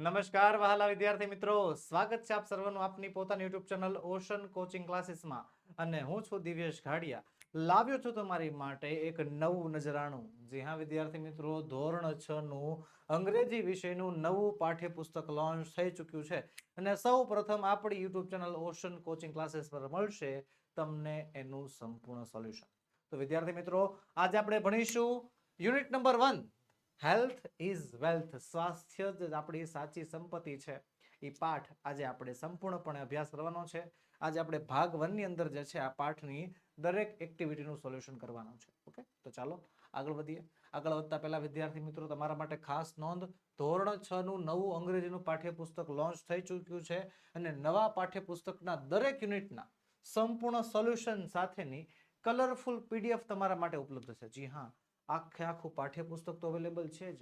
નમસ્કાર વહાલા વિદ્યાર્થી મિત્રો, સ્વાગત છે આપ સર્વનું આપની પોતાની યુટ્યુબ ચેનલ ઓશન કોચિંગ ક્લાસીસમાં. અને હું છું દિવ્યેશ ઘાડિયા. લાવ્યો છું તમારી માટે એક નવું નજરાણું. જી હા વિદ્યાર્થી મિત્રો, ધોરણ 6 નું અંગ્રેજી વિષયનું નવું પાઠ્યપુસ્તક લોન્ચ થઈ ચૂક્યું છે. અને સૌ પ્રથમ આપણી YouTube channel ocean coaching classes પર મળશે તમને એનું સંપૂર્ણ સોલ્યુશન. તો વિદ્યાર્થી મિત્રો, આજે આપણે ભણીશું unit number 1, health is wealth. સ્વાસ્થ્ય જ આપણી સાચી સંપત્તિ છે. એ પાઠ આજે આપણે સંપૂર્ણપણે અભ્યાસ કરવાનો છે. આજે આપણે ભાગ 1 ની અંદર જે છે આ પાઠની દરેક એક્ટિવિટીનું સોલ્યુશન કરવાનું છે. ઓકે, તો ચાલો આગળ વધીએ. આગળ વધતા પહેલા વિદ્યાર્થી મિત્રો, તમારા માટે ખાસ નોંધ, ધોરણ 6 નું નવું અંગ્રેજીનું પાઠ્યપુસ્તક લોન્ચ થઈ ચૂક્યું છે. અને નવા પાઠ્યપુસ્તકના દરેક યુનિટના સંપૂર્ણ સોલ્યુશન સાથેની કલરફુલ પીડીએફ તમારા માટે ઉપલબ્ધ છે. જી હા, આખે આખું પાઠ્યપુસ્તક તો અવેલેબલ છે જ,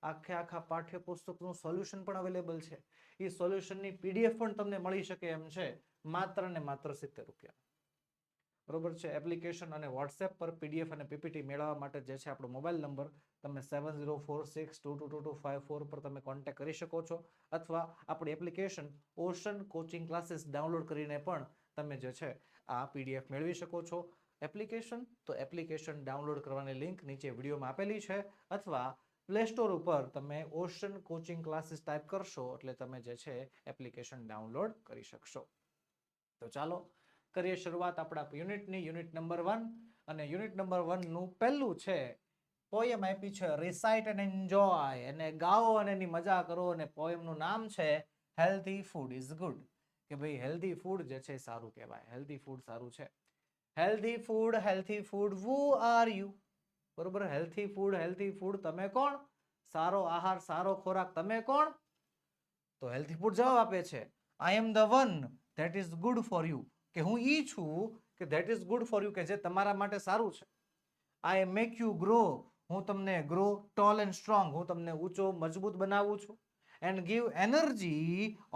આખા પાઠ્યપુસ્તકનું સોલ્યુશન પણ અવેલેબલ છે. એ સોલ્યુશનની પીડીએફ પણ તમને મળી શકે એમ છે માત્ર ને માત્ર 70 રૂપિયા. બરોબર છે. એપ્લિકેશન અને વોટ્સએપ પર પીડીએફ અને પીપીટી મેળવવા માટે જે છે આપણો મોબાઈલ નંબર તમે 7046222254 પર તમે કોન્ટેક્ટ કરી શકો છો, અથવા આપણી application ocean coaching classes download કરીને પણ તમે જે છે આ પીડીએફ મેળવી શકો છો. એપ્લિકેશન તો એપ્લિકેશન ડાઉનલોડ કરવાની લિંક નીચે વિડીયોમાં આપેલી છે, અથવા પ્લે સ્ટોર ઉપર તમે ઓશન કોચિંગ ક્લાસીસ ટાઈપ કરશો એટલે તમે જે છે એપ્લિકેશન ડાઉનલોડ કરી શકશો. તો ચાલો કરીએ શરૂઆત આપણા યુનિટની, યુનિટ નંબર 1. અને યુનિટ નંબર 1 નું પહેલું છે પોયમ આપી છે રિસાઇટ એન્ડ એન્જોય, અને ગાઓ અને એની મજા કરો. અને પોયમનું નામ છે હેલ્ધી ફૂડ ઇઝ ગુડ. કે ભાઈ હેલ્ધી ફૂડ જે છે સારું કહેવાય, હેલ્ધી ફૂડ સારું છે. Healthy food, who are you? બરોબર, હેલ્ધી ફૂડ, તમે કોણ? સારો આહાર, સારો ખોરાક, તમે કોણ? તો હેલ્ધી ફૂડ જવાબ આપે છે I am the one that is good for you. કે હું ઈ છું કે that is good for you, કે જે તમારા માટે સારું છે. I make you grow, હું તમને ગ્રો tall and strong, હું તમને ઊંચો મજબૂત બનાવું છું. and give energy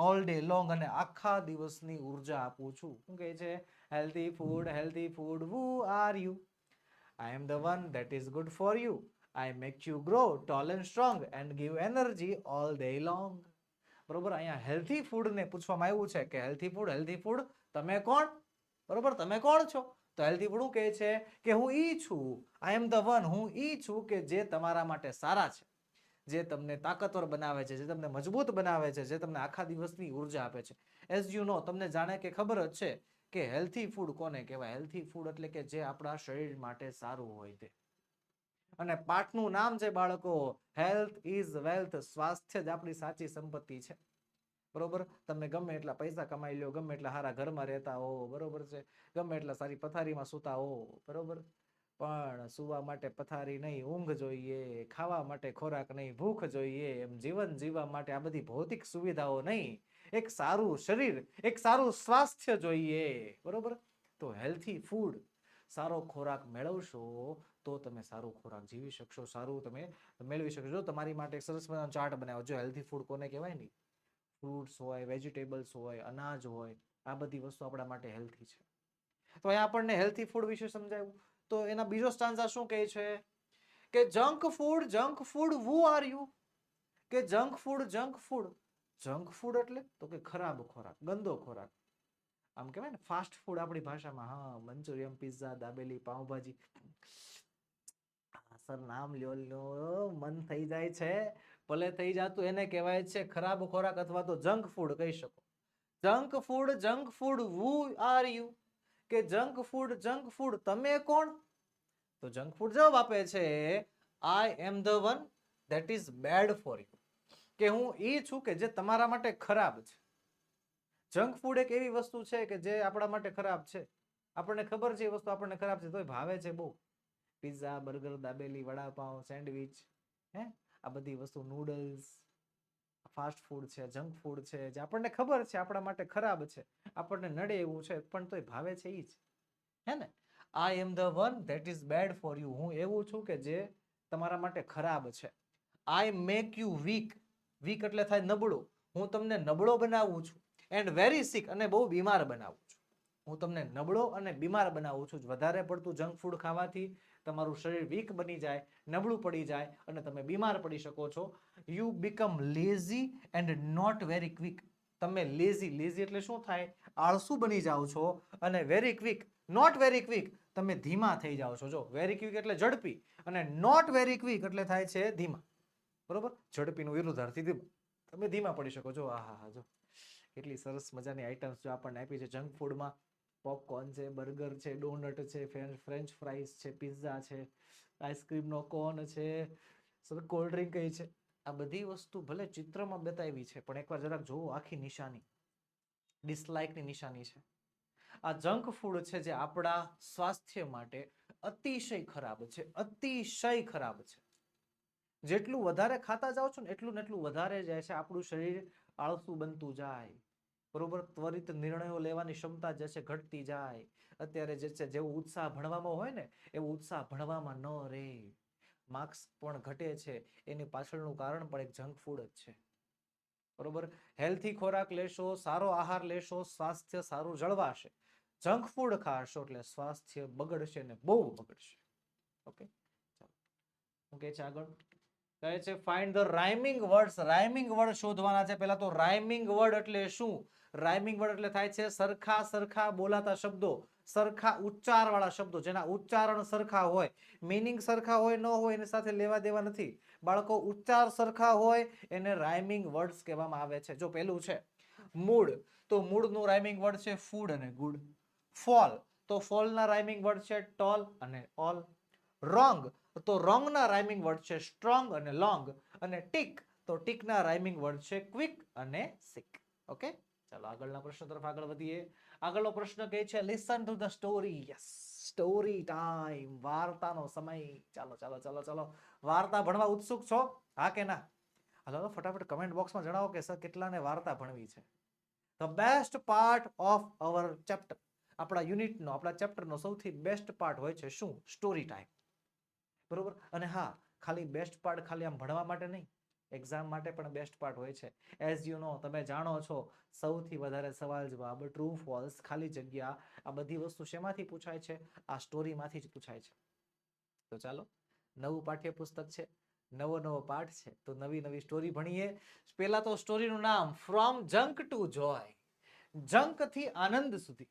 all day long, અને આખા દિવસની ઉર્જા આપું છું. શું કહે છે? Healthy food, who are you? I am the one that is good for you. I make you grow tall and strong and give energy all day long. બરોબર, અહીંયા હેલ્ધી ફૂડ ને પૂછવામાં આવ્યું છે કે હેલ્ધી ફૂડ તમે કોણ? બરોબર, તમે કોણ છો? તો હેલ્ધી ફૂડ કહે છે કે હું ઈ છું, I am the one, હું ઈ છું કે જે તમારા માટે સારા છે, જે તમને તાકાતવર બનાવે છે, જે તમને મજબૂત બનાવે છે, જે તમને આખા દિવસની ઉર્જા આપે છે. એઝ યુ નો, તમને જાણે કે ખબર જ છે કે હેલ્ધી ફૂડ કોને કહેવાય. હેલ્ધી ફૂડ એટલે કે જે આપણા શરીર માટે સારું હોય તે. અને પાઠનું નામ છે બાળકો હેલ્થ ઇઝ વેલ્થ. સ્વાસ્થ્ય જ આપણી સાચી સંપત્તિ છે. બરોબર, તમે ગમે એટલા પૈસા કમાઈ લો, ગમે એટલા સારા ઘરમાં રહેતા હો, બરોબર છે, ગમે એટલા સારી પથારીમાં સૂતા હો, બરોબર, પણ સુવા માટે પથારી નહીં, ઊંઘ જોઈએ. ખાવા માટે ખોરાક નહીં, ભૂખ જોઈએ. એમ જીવન જીવવા માટે આ બધી ભૌતિક સુવિધાઓ નહીં, એક સારું શરીર, એક સારું સ્વાસ્થ્ય જોઈએ. બરોબર, તો હેલ્થી ફૂડ, સારો ખોરાક મેળવશો તો તમે સારો ખોરાક જીવી શકશો, સારું તમે મેળવી શકશો. તમારી માટે સરસ મજાનો ચાર્ટ બનાવો. જો હેલ્થી ફૂડ કોને કહેવાય ને, ફ્રૂટ્સ હોય, વેજીટેબલ્સ હોય, અનાજ હોય, આ બધી વસ્તુ આપણા માટે હેલ્થી છે. તો અહીંયા આપણને હેલ્થી ફૂડ વિશે સમજાવ્યું. તો એના બીજો સ્ટાન્ઝા શું કહે છે કે junk food, who are you? કે જંક ફૂડ એટલે તો કે ખરાબ ખોરાક, ગંદો ખોરાક. આમ કહેવાય ને ફાસ્ટ ફૂડ આપણી ભાષામાં. હા, Manchurian, pizza, dabeli, pav bhaji. Sir નામ લ્યો મન થઈ જાય છે, ભલે થઈ જાતું, એને કહેવાય છે ખરાબ ખોરાક અથવા તો જંક ફૂડ કહી શકો. Junk food, who are you? કે જંક ફૂડ તમે કોણ? તો જંક ફૂડ જવાબ આપે છે I am the one that is bad for you. કે હું ઈ છું કે જે તમારા માટે ખરાબ છે. જંક ફૂડ એક એવી વસ્તુ છે કે જે આપણા માટે ખરાબ છે. આપણને ખબર છે એ વસ્તુ આપણને ખરાબ છે, તોય ભાવે છે બહુ. Pizza, burger, dabeli, vada pav, sandwich, આ બધી વસ્તુ, નૂડલ્સ, ફાસ્ટ ફૂડ છે, જંક ફૂડ છે, જે આપણને ખબર છે આપણા માટે ખરાબ છે, આપણને નડે એવું છે, પણ તોય ભાવે છે ઈ જ. હે ને? I am the one that is bad for you. હું એવું છું કે જે તમારા માટે ખરાબ છે. I make you weak. Weak એટલે થાય નબળો. હું તમને નબળો બનાવું છું. એન્ડ વેરી સિક, અને બહુ બીમાર બનાવું છું. હું તમને નબળો અને બીમાર બનાવું છું. વધારે પડતું જંક ફૂડ ખાવાથી તમારું શરીર વીક બની જાય, નબળું પડી જાય અને તમે બીમાર પડી શકો છો. You become lazy and not very quick. તમે લેઝી એટલે શું થાય? આળસુ બની જાઓ છો. અને very quick, not very quick, તમે ધીમા થઈ જાઓ છો. જો વેરી ક્વિક એટલે ઝડપી અને નોટ વેરી ક્વિક એટલે થાય છે ધીમા. બરોબર? ઝડપીનું વિરુદ્ધાર્થી ધીમા. તમે ધીમા પડી શકો છો. આહા, જો કેટલી સરસ મજાની આઈટમ્સ જો આપણને આપી છે જંક ફૂડમાં. પોપકોર્ન છે, બર્ગર છે, ડોનટ છે, ફ્રેન્ચ ફ્રાઈઝ છે, પિઝા છે, આઈસ્ક્રીમનો કોન છે, કોલ્ડ ડ્રિંક કઈ છે. આ બધી વસ્તુ ભલે ચિત્રમાં બતાવી છે પણ એકવાર જરાક જોવો આખી નિશાની, ડિસલાઇકની નિશાની છે. આ જંક ફૂડ છે જે આપણા સ્વાસ્થ્ય માટે અતિશય ખરાબ છે, અતિશય ખરાબ છે. જેટલું વધારે ખાતા જાઓ છો ને એટલું વધારે જાય છે આપણું શરીર આળસુ બનતું જાય. બરોબર? ત્વરિત નિર્ણયો લેવાની ક્ષમતા જે છે ઘટતી જાય. અત્યારે જે છે જેવો ઉત્સાહ ભણવામાં હોય ને એવો ઉત્સાહ ભણવામાં ન રહે. માર્ક્સ પણ ઘટે છે. એની પાછળનું કારણ પણ એક જંક ફૂડ જ છે. બરોબર? હેલ્થી ખોરાક લેશો, સારો આહાર લેશો, સ્વાસ્થ્ય સારું જળવાશે. જંક ફૂડ ખાશો એટલે સ્વાસ્થ્ય બગડશે ને બહુ બગડશે. ઓકે, ચાલો હું કહે છે આગળ, કહે છે find the rhyming words. Rhyming word શોધવાના છે. પહેલા તો રાઇમિંગ વર્ડ એટલે શું? રાઇમિંગ વર્ડ એટલે થાય છે સરખા સરખા બોલાતા શબ્દો, સરખા ઉચ્ચાર વાળા શબ્દો, જેના ઉચ્ચારણ સરખા હોય, મીનિંગ સરખા હોય ન હોય એની સાથે લેવા દેવા નથી. બાળકો ઉચ્ચાર સરખા હોય એને રાઇમિંગ વર્ડ્સ કહેવામાં આવે છે. જો પેલું છે મૂડ, તો મૂડનું રાઇમિંગ વર્ડ છે ફૂડ અને ગુડ. ફોલ, તો ફોલના રાઇમિંગ વર્ડ છે ટોલ અને ઓલ. રોંગ, તો રોંગના રાઇમિંગ વર્ડ છે સ્ટ્રોંગ અને લોંગ. અને ટીક, તો ટીકના રાઇમિંગ વર્ડ છે ક્વિક અને સિક. ઓકે, ચાલો આગળના પ્રશ્ન તરફ આગળ વધીએ. આગળનો પ્રશ્ન કહે છે listen to the story. Yes, story time, વાર્તાનો સમય. ચાલો ચાલો ચાલો ચાલો, વાર્તા ભણવા ઉત્સુક છો? હા કે ના? હાલો ફટાફટ કમેન્ટ બોક્સમાં જણાવો કે સર કેટલાને વાર્તા ભણવી છે. The best part of our chapter, આપણા યુનિટનો, આપણા ચેપ્ટરનો સૌથી બેસ્ટ પાર્ટ હોય છે શું? Story time. બરોબર? અને હા, ખાલી બેસ્ટ પાર્ટ ખાલી આમ ભણવા માટે નહીં, એક્ઝામ માટે પણ બેસ્ટ પાર્ટ હોય છે. એઝ યુ નો, તમે જાણો છો સૌથી વધારે સવાલ જવાબ, ટ્રુ ફોલ્સ, ખાલી જગ્યા, આ બધી વસ્તુ શેમાંથી પૂછાય છે? આ સ્ટોરીમાંથી જ પૂછાય છે. તો ચાલો, નવું પાઠ્યપુસ્તક છે, નવો પાઠ છે, તો નવી નવી સ્ટોરી ભણીએ. પહેલા તો સ્ટોરીનું નામ from junk to joy. Junk થી આનંદ સુધી.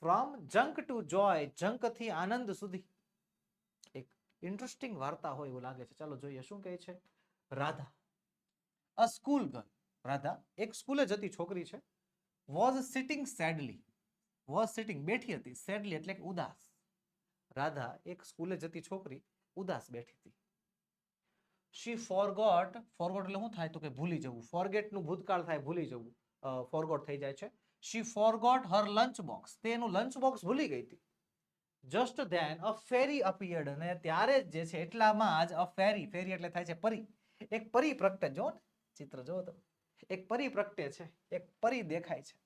From junk to joy, junk થી આનંદ સુધી. એક ઇન્ટરેસ્ટિંગ વાર્તા હોય એવું લાગે છે. ચાલો જોઈએ શું કહે છે. Radha, a school girl. Radha એક સ્કૂલે જતી છોકરી છે. વોઝ સિટિંગ સેડલી, વોઝ સિટિંગ બેઠી હતી, સેડલી એટલે કે ઉદાસ. રાધા એક સ્કૂલે જતી છોકરી ઉદાસ બેઠી હતી. શી ફોરગોટ, ફોરગોટ એટલે શું થાય તો કે ભૂલી જવું. ફોરગેટ નું ભૂતકાળ થાય ભૂલી જવું, ફોરગોટ થઈ જાય છે. She forgot her lunch box, તેનું લંચ બોક્સ ભૂલી ગઈ હતી. Just then a fairy appeared, અને ત્યારે જ જે છે એટલામાં જ અ ફેરી, ફેરી એટલે થાય છે પરી, એક પરી પ્રગટે. જો ચિત્ર જો તો એક પરી પ્રગટે છે, એક પરી દેખાય છે.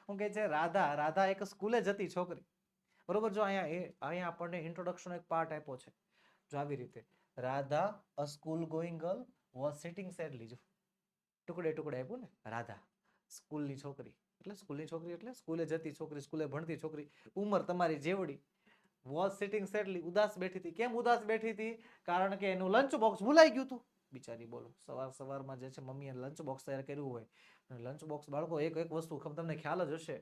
હું કહે છે રાધા, રાધા એક સ્કૂલે જતી છોકરી. બરોબર? જો અહીંયા આપણને ઇન્ટ્રોડક્શન એક પાર્ટ આપ્યો છે. જો આવી રીતે Radha a school going girl was sitting sadly. જો ટુકડે ટુકડે આપ્યું ને. રાધા સ્કૂલની છોકરી એટલે સ્કૂલની છોકરી એટલે સ્કૂલે જતી છોકરી, સ્કૂલે ભણતી છોકરી, ઉંમર તમારી જેવડી. વોઝ સિટિંગ સેડલી, ઉદાસ બેઠી હતી. કેમ ઉદાસ બેઠી હતી? કારણ કે એનું લંચ બોક્સ ભૂલાઈ ગયું હતું. બિચારી, બોલો, સવારમાં જે છે મમ્મીએ લંચ બોક્સ તૈયાર કર્યું હોય. લંચ બોક્સ, બાળકો એક વસ્તુ તમને ખ્યાલ જ હશે,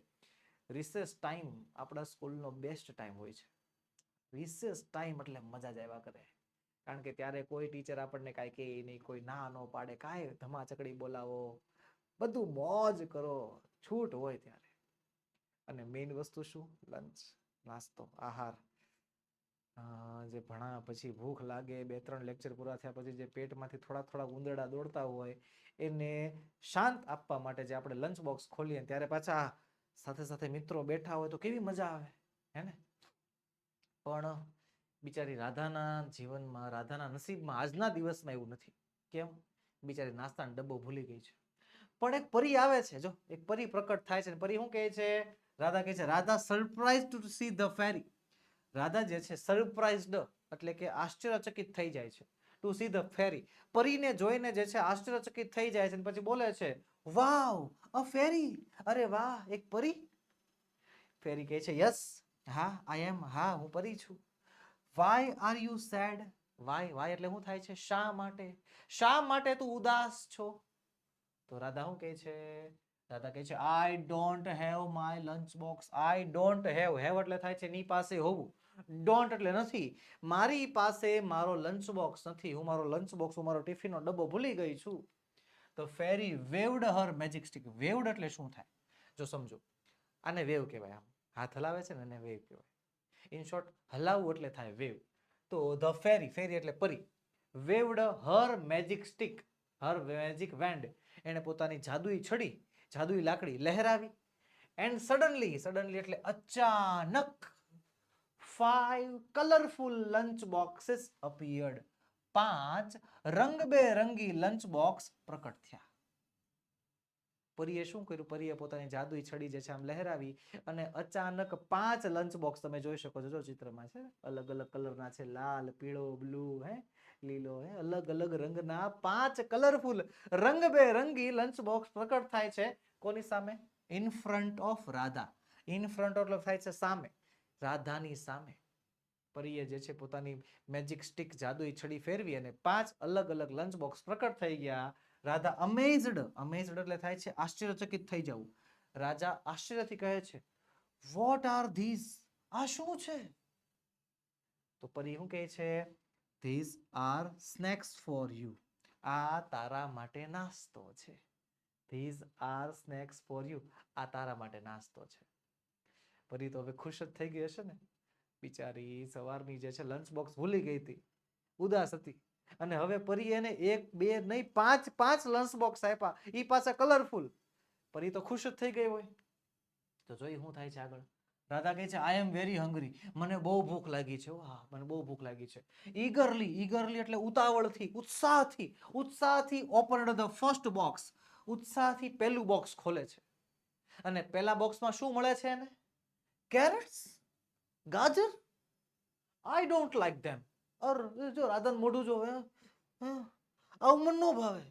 રિસેસ ટાઈમ આપણા સ્કૂલનો બેસ્ટ ટાઈમ હોય છે. રિસેસ ટાઈમ એટલે મજા જ આવ્યા કરે. કારણ કે ત્યારે કોઈ ટીચર આપણને કાંઈ કહે નહીં, કોઈ ના ન પાડે, કાંઈ ધમાચકડી બોલાવો, બધું મોજ કરો, છૂટ હોય ત્યારે. અને મેઇન વસ્તુ શું? લંચ, નાસ્તો, આહાર. જે ભણા પછી ભૂખ લાગે, 2-3 લેક્ચર પૂરા થયા પછી જે પેટમાંથી થોડા ઉંદરડા દોડતા હોય એને શાંત આપવા માટે જે આપણે લંચ બોક્સ ખોલીએ ત્યારે પાછા સાથે સાથે મિત્રો બેઠા હોય તો કેવી મજા આવે, હે ને? પણ બિચારી રાધાના જીવનમાં, રાધાના નસીબમાં આજના દિવસમાં એવું નથી. કેમ? બિચારી નાસ્તાનો ડબ્બો ભૂલી ગઈ છે. પણ એક પરી આવે છે. જો એક પરી પ્રકટ થાય છે. પરી શું કહે છે? રાધા કહે છે, Radha surprise to see the fairy. Radha જે છે સરપ્રાઇઝડ એટલે કે આશ્ચર્યચકિત થઈ જાય છે. ટુ સી ધ ફેરી, પરીને જોઈને જે છે આશ્ચર્યચકિત થઈ જાય છે. પછી બોલે છે વાવ અ ફેરી, અરે વાહ એક પરી. ફેરી કહે છે યસ, હા આઈ એમ, હા હું પરી છું. Why are you sad? Why એટલે શું થાય છે? શા માટે? શા માટે તું ઉદાસ છો? તો રાધા શું કહે છે? રાધા કહે છે I don't have my lunch box. I don't have એટલે થાય છે ની પાસે હોવું. ડોન્ટ એટલે નથી. મારી પાસે મારો લંચ બોક્સ નથી. હું મારો લંચ બોક્સ, હું મારો ટિફિનનો ડબ્બો ભૂલી ગઈ છું. તો ફેરી વેવડ હર મેજિક સ્ટિક. વેવડ એટલે શું થાય? જો સમજો, આને વેવ કહેવાય. આમ હાથ હલાવે છે ને એને વેવ કહેવાય. ઇન શોર્ટ, હલાવવું એટલે થાય વેવ. તો ધ ફેરી, ફેરી એટલે પરી, વેવડ her magic stick, her magic wand, એને પોતાની જાદુઈ છડી, જાદુઈ લાકડી લહેરાવી. એન્ડ સડનલી, સડનલી એટલે અચાનક, 5 કલરફુલ લંચ બોક્સીસ અપિયર્ડ. 5 રંગબેરંગી લંચ બોક્સ પ્રકટ થયા. પરીએ શું કર્યું? પરીએ પોતાની જાદુઈ છડી જે છે આમ લહેરાવી અને અચાનક 5 લંચ બોક્સ, તમે જોઈ શકો છો, જો ચિત્રમાં છે, અલગ અલગ કલરના છે, લાલ, પીળો, બ્લુ, લીલો, અલગ અલગ રંગના 5 કલરફુલ રંગબેરંગી લંચ બોક્સ પ્રકટ થાય છે. કોની સામે? In front of Radha. In front એટલે થાય છે સામે, રાધાની સામે. પરીએ જે છે પોતાની મેજિક સ્ટિક, જાદુઈ છડી ફેરવી અને 5 અલગ અલગ લંચ બોક્સ પ્રકટ થઈ ગયા. રાધા અમેઝડ, અમેઝડ એટલે થાય છે આશ્ચર્યચકિત થઈ જવું. રાજા આશ્ચર્યથી કહે છે વોટ આર ધીસ? આ શું છે? તો પરી શું કહે છે? This are snacks for you. આ તારા માટે નાસ્તો છે. This are snacks for you. આ તારા માટે નાસ્તો છે. પરી તો હવે ખુશ જ થઈ ગઈ હશે ને. બિચારી સવારની જે છે લંચ બોક્સ ભૂલી ગઈ હતી, ઉદાસ હતી, અને હવે પરી એને 1 2 નહીં 5 લંચ બોક્સ આપ્યા, ઈ પાછા કલરફુલ. પરી તો ખુશ જ થઈ ગઈ હોય. તો જોઈ શું થાય છે આગળ. રાધા કહે છે આઈ એમ વેરી હંગ્રી. મને બહુ ભૂખ લાગી છે. હા, મને બહુ ભૂખ લાગી છે. ઈગરલી, ઈગરલી એટલે ઉતાવળથી, ઉત્સાહથી, ઉત્સાહથી ઓપન્ડ ધ ફર્સ્ટ બોક્સ. ઉત્સાહથી પહેલું બોક્સ ખોલે છે. અને પહેલા બોક્સમાં શું મળે છે એને? કેરેટ્સ, ગાજર. આઈ ડોન્ટ લાઈક ધેમ. અર જો રાધાનું મોઢું જો, આવું મને ન ભાવે.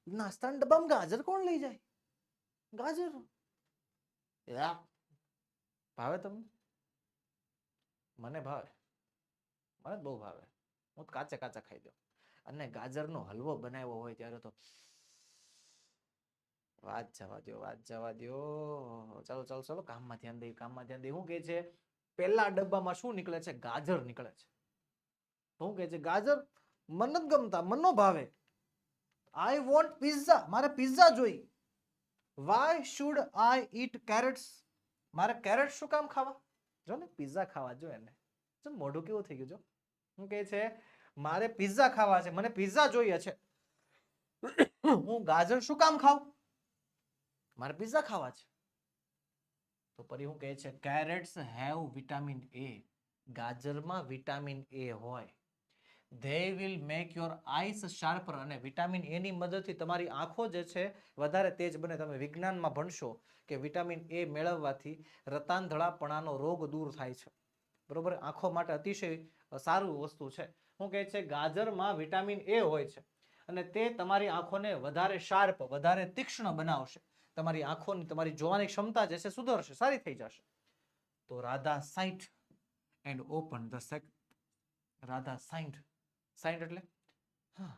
નાસ્તાના ડબ્બામાં ગાજર કોણ લઈ જાય? ગાજર ભાવે તમને? મને ભાવે, મને બહુ ભાવે. હું કાચા કાચા ખાઈ દઉં. અને ગાજરનો હલવો બનાવ્યો હોય ત્યારે તો વાત જવા દો, વાત જવા દો. ચાલો ચાલો ચાલો, કામમાં ધ્યાન દે, કામમાં ધ્યાન દે. શું કે છે? પહેલા ડબ્બામાં શું નીકળે છે? ગાજર નીકળે છે. શું કે છે? ગાજર મને નથી ગમતા, મને ન ભાવે. I want pizza. મારે પિઝા જોઈ. Why should I eat carrots? મારે કેરેટ શું કામ ખાવા? જો ને, પિઝા ખાવા જો એને. જો મોઢું કેવું થઈ ગયું. જો શું કે છે? મારે પિઝા ખાવા છે, મને પિઝા જોઈએ છે. હું ગાજર શું કામ ખાવ? મારે પિઝા ખાવા છે. તો પરી શું કહે છે? Carrots have vitamin A. ગાજરમાં વિટામિન એ હોય. They will make your eyes sharper. અને વિટામિન એ ની મદદથી તમારી આંખો જે છે વધારે તેજ બને. તમે વિજ્ઞાનમાં ભણશો કે વિટામિન એ મેળવવાથી રતાંધળાપણાનો રોગ દૂર થાય છે. બરોબર? આંખો માટે અતિશય સારું વસ્તુ છે. શું કહે છે? ગાજરમાં વિટામિન એ હોય છે અને તે તમારી આંખોને વધારે શાર્પ, વધારે તીક્ષ્ણ બનાવશે. તમારી આંખોની, તમારી જોવાની ક્ષમતા જે છે સુધરશે, સારી થઈ જશે. તો રાધા સાઇન્ટ એન્ડ ઓપન ધ સેક. રાધા સાઇન્ટ, સાઇન્ટ એટલે હા,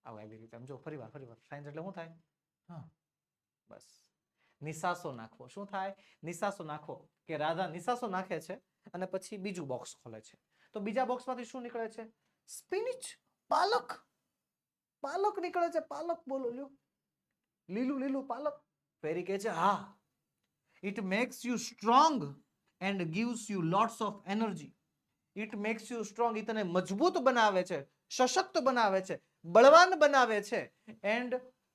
આવો આવી રીતે સમજો. ફરીવાર સાઇન્ટ એટલે શું થાય? હા, બસ નિસાસો નાખવો. શું થાય? નિસાસો નાખવો. કે રાધા નિસાસો નાખે છે અને પછી બીજું બોક્સ ખોલે છે. તો બીજા બોક્સમાંથી શું નીકળે છે? સ્પિનિચ, પાલક. પાલક નીકળે છે. પાલક બોલો લ્યો, લીલું લીલું પાલક. ફેરી કહે છે હા, it makes you strong and gives you lots of energy. It makes you strong. એ તને મજબૂત બનાવે છે, સશક્ત બનાવે છે, બળવાન બનાવે છે. And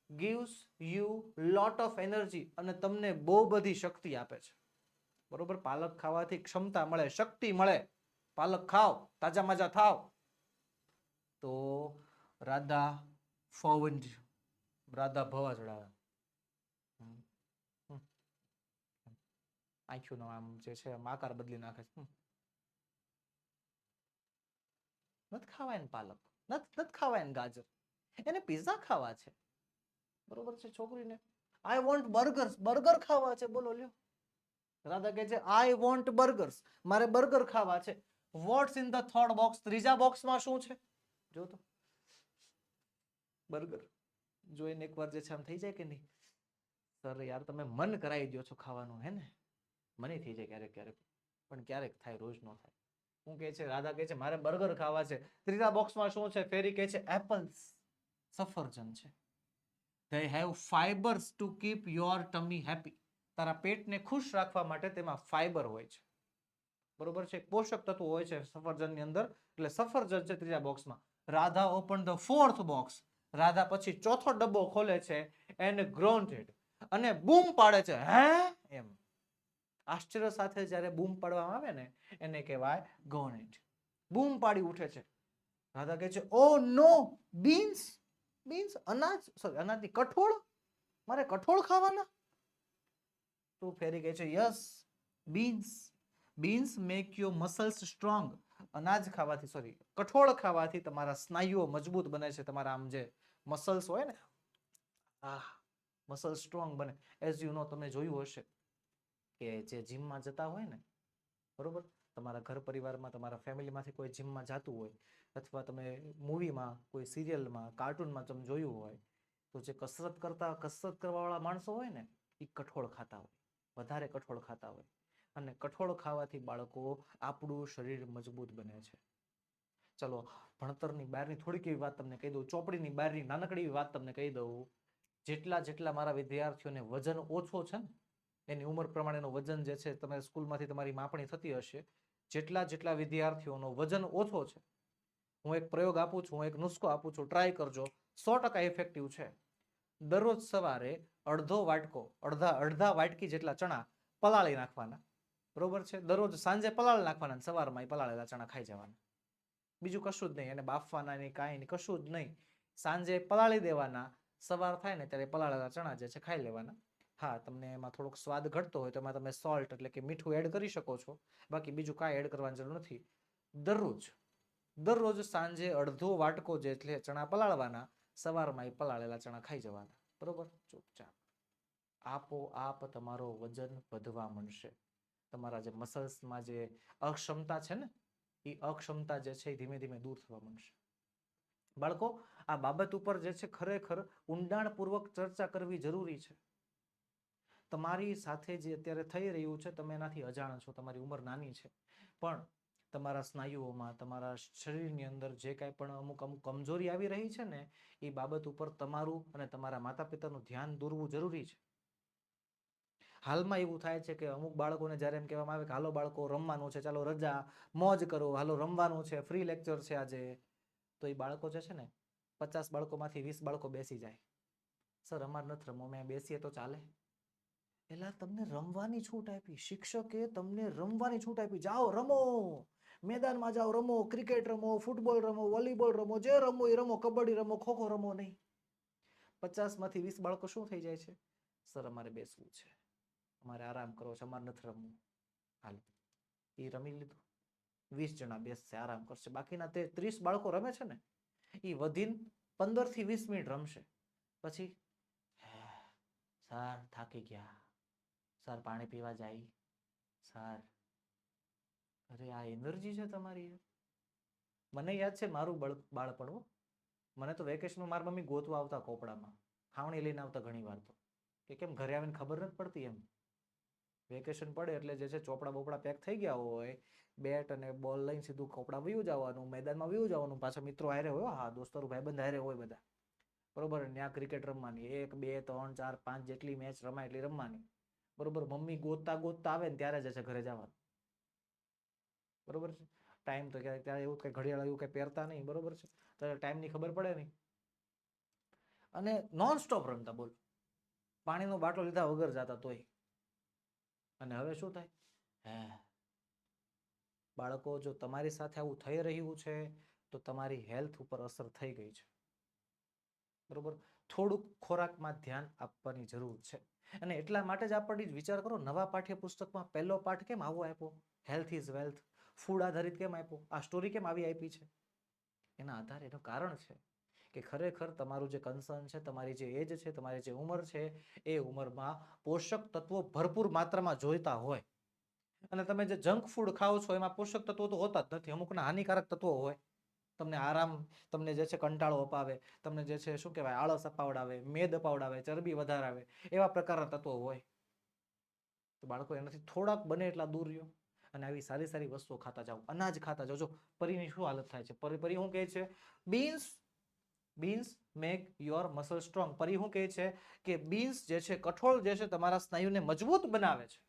gives you lot of energy. અને તમને બહુ બધી શક્તિ આપે છે. બરોબર? પાલક ખાવાથી ક્ષમતા મળે, શક્તિ મળે. પાલક ખાઓ, તાજા માજા થાવ. તો રાધા ફોવન્ડ, રાધા ભવા ચડાવે. આંખોનો આમ જે છે આકાર બદલી નાખે છે. નથી ખાવા એને પાલક, નથી ખાવા એને ગાજર, એને પિઝા ખાવા છે. બરોબર છે? છોકરીને આઈ વોન્ટ બર્ગર, બર્ગર ખાવા છે. બોલો લ્યો, રાધા કહે છે આઈ વોન્ટ બર્ગર્સ, મારે બર્ગર ખાવા છે. What's in the third box, ત્રીજા બોક્સમાં શું છે? જો તો બર્ગર જોઈને એકવાર જે છે આમ થઈ જાય કે નહીં, સર યાર તમે મન કરાવી દો છો ખાવાનું, હે ને? મને થઈ જાય ક્યારેક ક્યારેક, પણ ક્યારેક થાય, રોજ ન થાય. હું કહે છે, રાધા કહે છે મારે બર્ગર ખાવા છે. ત્રીજા બોક્સમાં શું છે? ફેરી કહે છે એપલ્સ, સફરજન છે. they have fibers to keep your tummy happy. તારા પેટને ખુશ રાખવા માટે તેમાં ફાઈબર હોય છે, બરોબર છે, પોષક તત્વો હોય છે સફરજનની અંદર, એટલે સફરજન છે ત્રીજા બોક્સમાં. Radha open the fourth box, Radha પછી ચોથો ડબ્બો ખોલે છે એન્ડ ગ્રોન્ટેડ, અને બૂમ પાડે છે, હે એમ. આશ્ચર્ય સાથે જ્યારે બૂમ પાડવામાં આવે ને એને કહેવાય ગોનેટ. બૂમ પાડી ઉઠે છે. રાધા કહે છે ઓ નો, બીન્સ, બીન્સ અનાજ, સોરી અનાજની કઠોળ, મારે કઠોળ ખાવાના? તો ફેરી કહે છે yes beans, beans make your muscles strong. અનાજ ખાવાથી, સોરી કઠોળ ખાવાથી તમારા સ્નાયુઓ મજબૂત બને છે, તમારા આમ જે મસલ્સ હોય ને, મસલ સ્ટ્રોંગ બને. એઝ યુ નો, તમે જોયું હશે કે જે જીમમાં જતા હોય ને, બરોબર, તમારા ઘર પરિવારમાં તમારા ફેમિલીમાંથી કોઈ જીમમાં જતું હોય, અથવા તમે મૂવીમાં કોઈ સિરિયલમાં કાર્ટૂનમાં તમે જોયું હોય, તો જે કસરત કરવાવાળા માણસો હોય ને એ કઠોળ ખાતા હોય, વધારે કઠોળ ખાતા હોય. અને કઠોળ ખાવાથી બાળકો, આપણું શરીર મજબૂત બને છે. ચલો ભણતરની બહારની થોડીક એવી વાત તમને કહી દઉં, ચોપડીની બહારની નાનકડી એવી વાત તમને કહી દઉં. જેટલા મારા વિદ્યાર્થીઓને વજન ઓછો છે ને, એની ઉંમર પ્રમાણેનું વજન જે છે, તમે સ્કૂલમાંથી તમારી માપણી થતી હશે, જેટલા વિદ્યાર્થીઓનો વજન ઓછો છે, હું એક પ્રયોગ આપું છું, હું એક નુસ્ખો આપું છું, ટ્રાય કરજો, 100% ઇફેક્ટિવ છે. દરરોજ સવારે અડધા વાટકી જેટલા ચણા પલાળી નાખવાના, બરોબર છે. દરરોજ સાંજે પલાળી નાખવાના, સવારમાં પલાળેલા ચણા ખાઈ જવાના. બીજું કશું જ નહીં, એને બાફવાના નહીં, કાંઈ નહીં, કશું જ નહીં. સાંજે પલાળી દેવાના, સવાર થાય ને ત્યારે પલાળેલા ચણા જે છે ખાઈ લેવાના. હા, તમને એમાં થોડોક સ્વાદ ઘટતો હોય તો એમાં તમે સોલ્ટ એટલે કે મીઠું એડ કરી શકો છો, બાકી બીજું કાંઈ એડ કરવાની જરૂર નથી. દરરોજ સાંજે અડધો વાટકો જે છે ચણા પલાળવાના, સવારમાં પલાળેલા ચણા ખાઈ જવાના, બરોબર. ચૂપચાપ આપોઆપ તમારો વજન વધવા માંડશે. તમારા જે મસલ્સમાં જે અક્ષમતા છે ને, એ અક્ષમતા જે છે એ ધીમે ધીમે દૂર થવા માંડશે. બાળકો, આ બાબત ઉપર જે છે ખરેખર ઊંડાણપૂર્વક ચર્ચા કરવી જરૂરી છે. તમારી સાથે જે અત્યારે થઈ રહ્યું છે, તમે એનાથી અજાણ છો, તમારી ઉંમર નાની છે, પણ તમારા સ્નાયુઓમાં, તમારા શરીરની અંદર જે કાંઈ પણ અમુક કમજોરી આવી રહી છે ને, એ બાબત ઉપર તમારું અને તમારા માતા પિતાનું ધ્યાન દોરવું જરૂરી છે. હાલમાં એવું થાય છે કે અમુક બાળકોને જ્યારે એમ કહેવામાં આવે કે હાલો બાળકો રમવાનું છે, ચાલો રજા, મોજ કરો, હાલો રમવાનું છે, ફ્રી લેક્ચર છે આજે, તો એ બાળકો જે છે ને 50 બાળકોમાંથી 20 બાળકો બેસી જાય. સર અમારે નથી રમવું, મેં બેસીએ તો ચાલે? એટલે તમને રમવાની છૂટ આપી, શિક્ષકે તમને રમવાની છૂટ આપી, જાઓ રમો, મેદાનમાં જાઓ રમો, ક્રિકેટ રમો, ફૂટબોલ રમો, વોલીબોલ રમો, જે રમો એ રમો, કબડ્ડી રમો, ખોખો રમો નહીં. 50માંથી 20 બાળકો શું થઈ જાય છે? સર અમારે બેસવું છે, અમારે આરામ કરવો છે, અમારે નથી રમવું. હાલ એ રમી લીધું, 20 જણા બેસશે, આરામ કરશે, બાકીના તે 30 બાળકો રમે છે ને, એ વધીને 15થી 20 મિનિટ રમશે. પછી સર થાકી ગયા, સર પાણી પીવા જાય, સર. અરે આ એનર્જી છે તમારી? મને યાદ છે મારું બાળપણ, મને તો વેકેશનમાં મારી મમ્મી ગોતવા આવતા કોપડામાં, ખાવણી લઈને આવતા ઘણી વાર, તો કે કેમ ઘરે આવીને ખબર નથી પડતી એમ. વેકેશન પડે એટલે જે છે ચોપડા બોપડા પેક થઈ ગયા હોય, બેટ અને બોલ લઈને સીધું કોપડા વયું જવાનું, મેદાનમાં વયું જવાનું, પાછા મિત્રો હારે હોય, હા દોસ્તો ભાઈબંધ હારે હોય બધા, બરોબર. ત્યાં ક્રિકેટ રમવાની, 1 2 3 4 5 જેટલી મેચ રમાય એટલી રમવાની, બરોબર. મમ્મી ગોતતા આવે ને ત્યારે જ છે ઘરે જવાનું, બરોબર છે. ટાઈમ તો ત્યારે એવું કઈ ઘડિયાળ એવું કઈ પહેરતા નહીં, બરોબર છે, તો ટાઈમની ખબર પડે નહીં. અને નોન સ્ટોપ રમતા, બોલ, પાણીનો બાટલો લીધા વગર જતા તોય. અને હવે શું થાય? બાળકો, જો તમારી સાથે આવું થઈ રહ્યું છે તો તમારી હેલ્થ ઉપર અસર થઈ ગઈ છે, બરોબર. થોડુંક ખોરાકમાં ધ્યાન આપવાની જરૂર છે. અને એટલા માટે જ આપણે વિચાર કરો, નવા પાઠ્યપુસ્તકમાં પહેલો પાઠ કેમ આવો આપ્યો, હેલ્થ ઇઝ વેલ્થ, ફૂડ આધારિત કેમ આપ્યો, આ સ્ટોરી કેમ આવી આપી છે? એના આધારે એનું કારણ છે કે ખરેખર તમારું જે કન્સર્ન છે, તમારી જે એજ છે, તમારી જે ઉંમર છે, એ ઉંમરમાં પોષક તત્વો ભરપૂર માત્રામાં જોઈતા હોય અને તમે જે જંક ફૂડ ખાઓ છો એમાં પોષક તત્વો તો હોતા જ નથી, અમુકના હાનિકારક તત્વો હોય. તમને આરામ, તમને જે છે કંટાળો અપાવે, તમને જે છે શું કહેવાય આળસ અપાવડાવે, મેદ અપાવડાવે, ચરબી વધારાવે, એવા પ્રકારના તત્વો હોય. તો બાળકો એનાથી થોડાક બને એટલા દૂર રહ્યો અને આવી સારી સારી વસ્તુઓ ખાતા જાઓ, અનાજ ખાતા જાઓ. જો પરીની શું હાલત થાય છે, પરી શું કહે છે, beans make your muscle strong. પરી શું કહે છે કે બીન્સ જે છે, કઠોળ જે છે, તમારા સ્નાયુને મજબૂત બનાવે છે.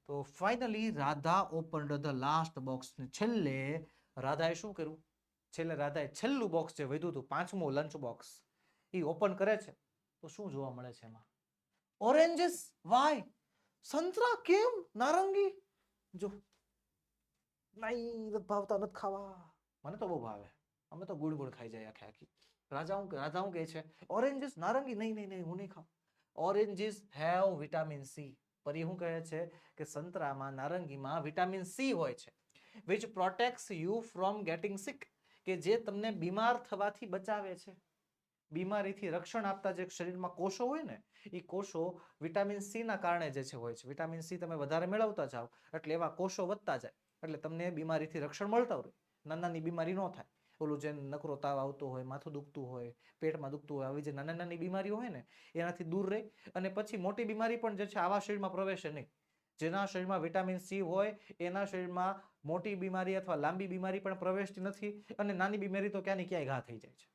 તો finally Radha opened the last box. છેલ્લે રાધાએ શું કર્યું, છેલ્લે રાધાએ છેલ્લું બોક્સ જે વધ્યું હતું, 5મું લંચ બોક્સ, એ ઓપન કરે છે. તો શું જોવા મળે છે એમાં? ઓરેન્જીસ. વાય? સંતરા કેમ? નારંગી? જો નહીં, ભાવતા નથી ખાવા. મને તો બહુ ભાવે, અમે તો ગુડ ગુડ ખાઈ જાય આખે આખી. રાધા શું કહે છે, ઓરેન્જીસ, નારંગી નહીં નહીં નહીં, હું નહીં ખાઉં. Oranges have vitamin C. પરી શું કહે છે કે સંતરામાં, નારંગીમાં વિટામિન સી હોય છે, which protects you from getting sick, કે જે તમને બીમાર થવાથી બચાવે છે. બીમારીથી રક્ષણ આપતા જે શરીરમાં કોષો હોય ને, એ કોષો વિટામિન સી ના કારણે જે છે હોય છે. વિટામિન સી તમે વધારે મેળવતા જાઓ એટલે એવા કોષો વધતા જાય, એટલે તમને બીમારીથી રક્ષણ મળતા રહે, નાની બીમારી ન થાય. ઓલું જે નકરો તાવ આવતો હોય, માથું દુખતું હોય, પેટમાં દુખતું હોય, આવી જે નાની બીમારીઓ હોય ને, એનાથી દૂર રહે. અને પછી મોટી બીમારી પણ જે છે આવા શરીરમાં પ્રવેશે નહીં. જેના શરીરમાં વિટામિન સી હોય એના શરીરમાં મોટી બીમારી અથવા લાંબી બીમારી પણ પ્રવેશતી નથી, અને નાની બીમારી તો ક્યાંની ક્યાંય ઘા થઈ જાય છે.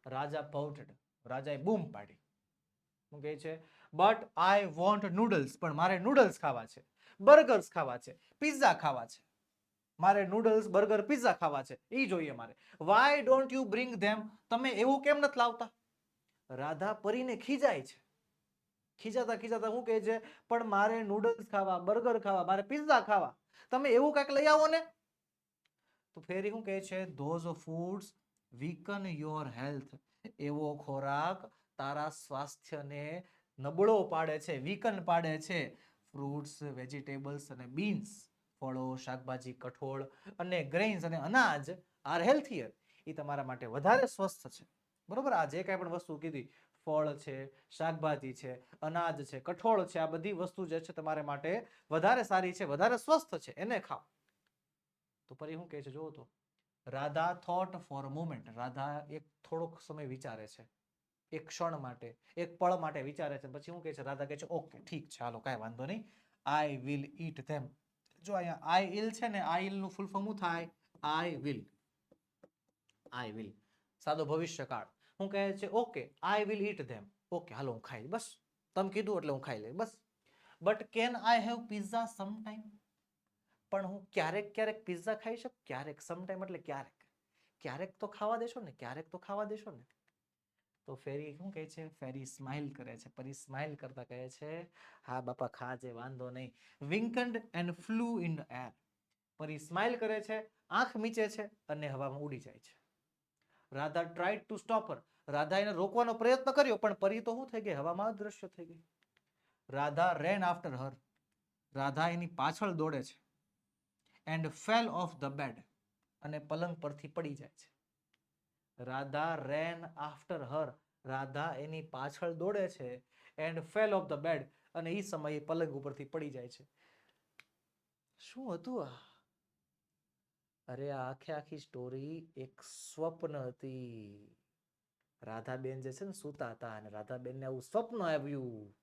રાજા પાઉટેડ. રાજાએ બૂમ પાડી. શું કહે છે? But I want noodles. પણ મારે નૂડલ્સ ખાવા છે, બર્ગર્સ ખાવા છે, પિઝા ખાવા છે. મારે નૂડલ્સ, બર્ગર, પિઝા ખાવા છે, એ જોઈએ મારે. વાય ડોન્ટ યુ બ્રિંગ ધેમ? તમે એવું કેમ નથી લાવતા? રાધા પરીને ખીજાય છે. ખીજાતા ખીજાતા શું કહે છે, પણ મારે નૂડલ્સ ખાવા, બર્ગર ખાવા, મારે પિઝા ખાવા, તમે એવું કંઈક લઈ આવો ને. તો ફેરી શું કહે છે, ધોઝ ફૂડ્સ વીકન યોર હેલ્થ. એવો ખોરાક તારા સ્વાસ્થ્યને નબળો પાડે છે, વીકન પાડે છે. ફ્રૂટ્સ, વેજીટેબલ્સ અને બીન્સ, ફળો, શાકભાજી, કઠોળ અને ગ્રેઇન્સ અને અનાજ આર હેલ્થીયર. એ તમારા માટે વધારે સ્વસ્થ છે. બરોબર? આ જે કાંઈ પણ વસ્તુ કીધી, ફળ છે, શાકભાજી છે, અનાજ છે, કઠોળ છે, આ બધી વસ્તુ જે છે તમારે માટે વધારે સારી છે, વધારે સ્વસ્થ છે, એને ખાઓ. તો પરી શું કહે છે, જોવો તો. Radha thought for a moment. Radha એક થોડોક સમય વિચારે છે, એક ક્ષણ માટે, એક પળ માટે વિચારે છે. પછી શું કહે છે, રાધા કહે છે, ઓકે ઠીક છે, હાલો કાંઈ વાંધો નહીં, આઈ વિલ ઈટ ધેમ. જો અહીંયા આઈ ઇલ છે ને, આઈ ઇલ નું ફૂલ ફોર્મ શું થાય? I will. આઈ વિલ, સાદો ભવિષ્યકાળ. હું કહે છે, okay I will eat them. Okay હાલો હું ખાઈ, બસ તમે કીધું એટલે હું ખાઈ લઈ, બસ. But can I have pizza some time? પણ હું ક્યારેક ક્યારેક પિઝા ખાઈ શકું? ક્યારેક, સમ ટાઈમ એટલે ક્યારેક. ક્યારેક તો ખાવા દેશો ને, ક્યારેક તો ખાવા દેશો ને. તો ફેરી શું કહે છે, ફેરી સ્માઇલ કરે છે. પરી સ્માઇલ કરતા કહે છે, હા બાપા ખાજે, વાંધો નહીં. વિંકન્ડ એન્ડ ફ્લુ ઇન એર. પરી સ્માઇલ કરે છે, આંખ મીચે છે અને હવામાં ઉડી જાય છે. રાધા ટ્રાઈડ ટુ સ્ટોપ હર. રાધા એને રોકવાનો પ્રયત્ન કર્યો, પણ પરી તો શું થઈ ગઈ, હવામાં અદૃશ્ય થઈ ગઈ. Radha ran after her. Radha એની પાછળ દોડે છે. And fell off the bed. અને પલંગ પરથી પડી જાય છે. Radha ran after her. Radha એની પાછળ દોડે છે. And fell off the bed. અને એ સમયે પલંગ ઉપરથી પડી જાય છે. શું હતું આ? અરે આખે આખી સ્ટોરી એક સ્વપ્ન હતી. રાધાબેન જે છે ને સૂતા હતા, અને રાધાબેનને આવું સ્વપ્ન આવ્યું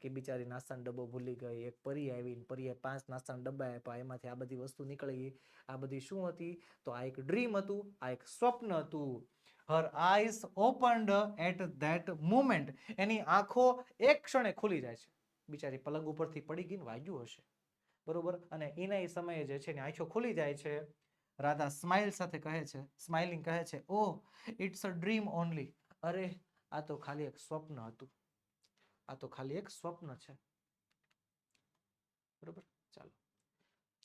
કે બિચારી નાસ્તાનો ડબ્બો ભૂલી ગઈ. એક પરી આવી, પરીએ 5 નાસ્તાના ડબ્બા આપ્યા, એમાંથી આ બધી વસ્તુ નીકળી. આ બધી શું હતી? તો આ એક ડ્રીમ હતું, આ એક સ્વપ્ન હતું. Her eyes opened at that moment. એની આંખો એક ક્ષણે ખુલી જાય છે. બિચારી પલંગ ઉપરથી પડી ગઈ, વાગ્યું હશે, બરોબર, અને એના એ સમયે જે છે એની આંખો ખુલી જાય છે. રાધા સ્માઇલ સાથે કહે છે, સ્માઇલિંગ કહે છે, ઓહ ઇટ્સ અ ડ્રીમ ઓનલી. અરે આ તો ખાલી એક સ્વપ્ન હતું, આ તો ખાલી એક સ્વપ્ન છે. બરોબર, ચાલો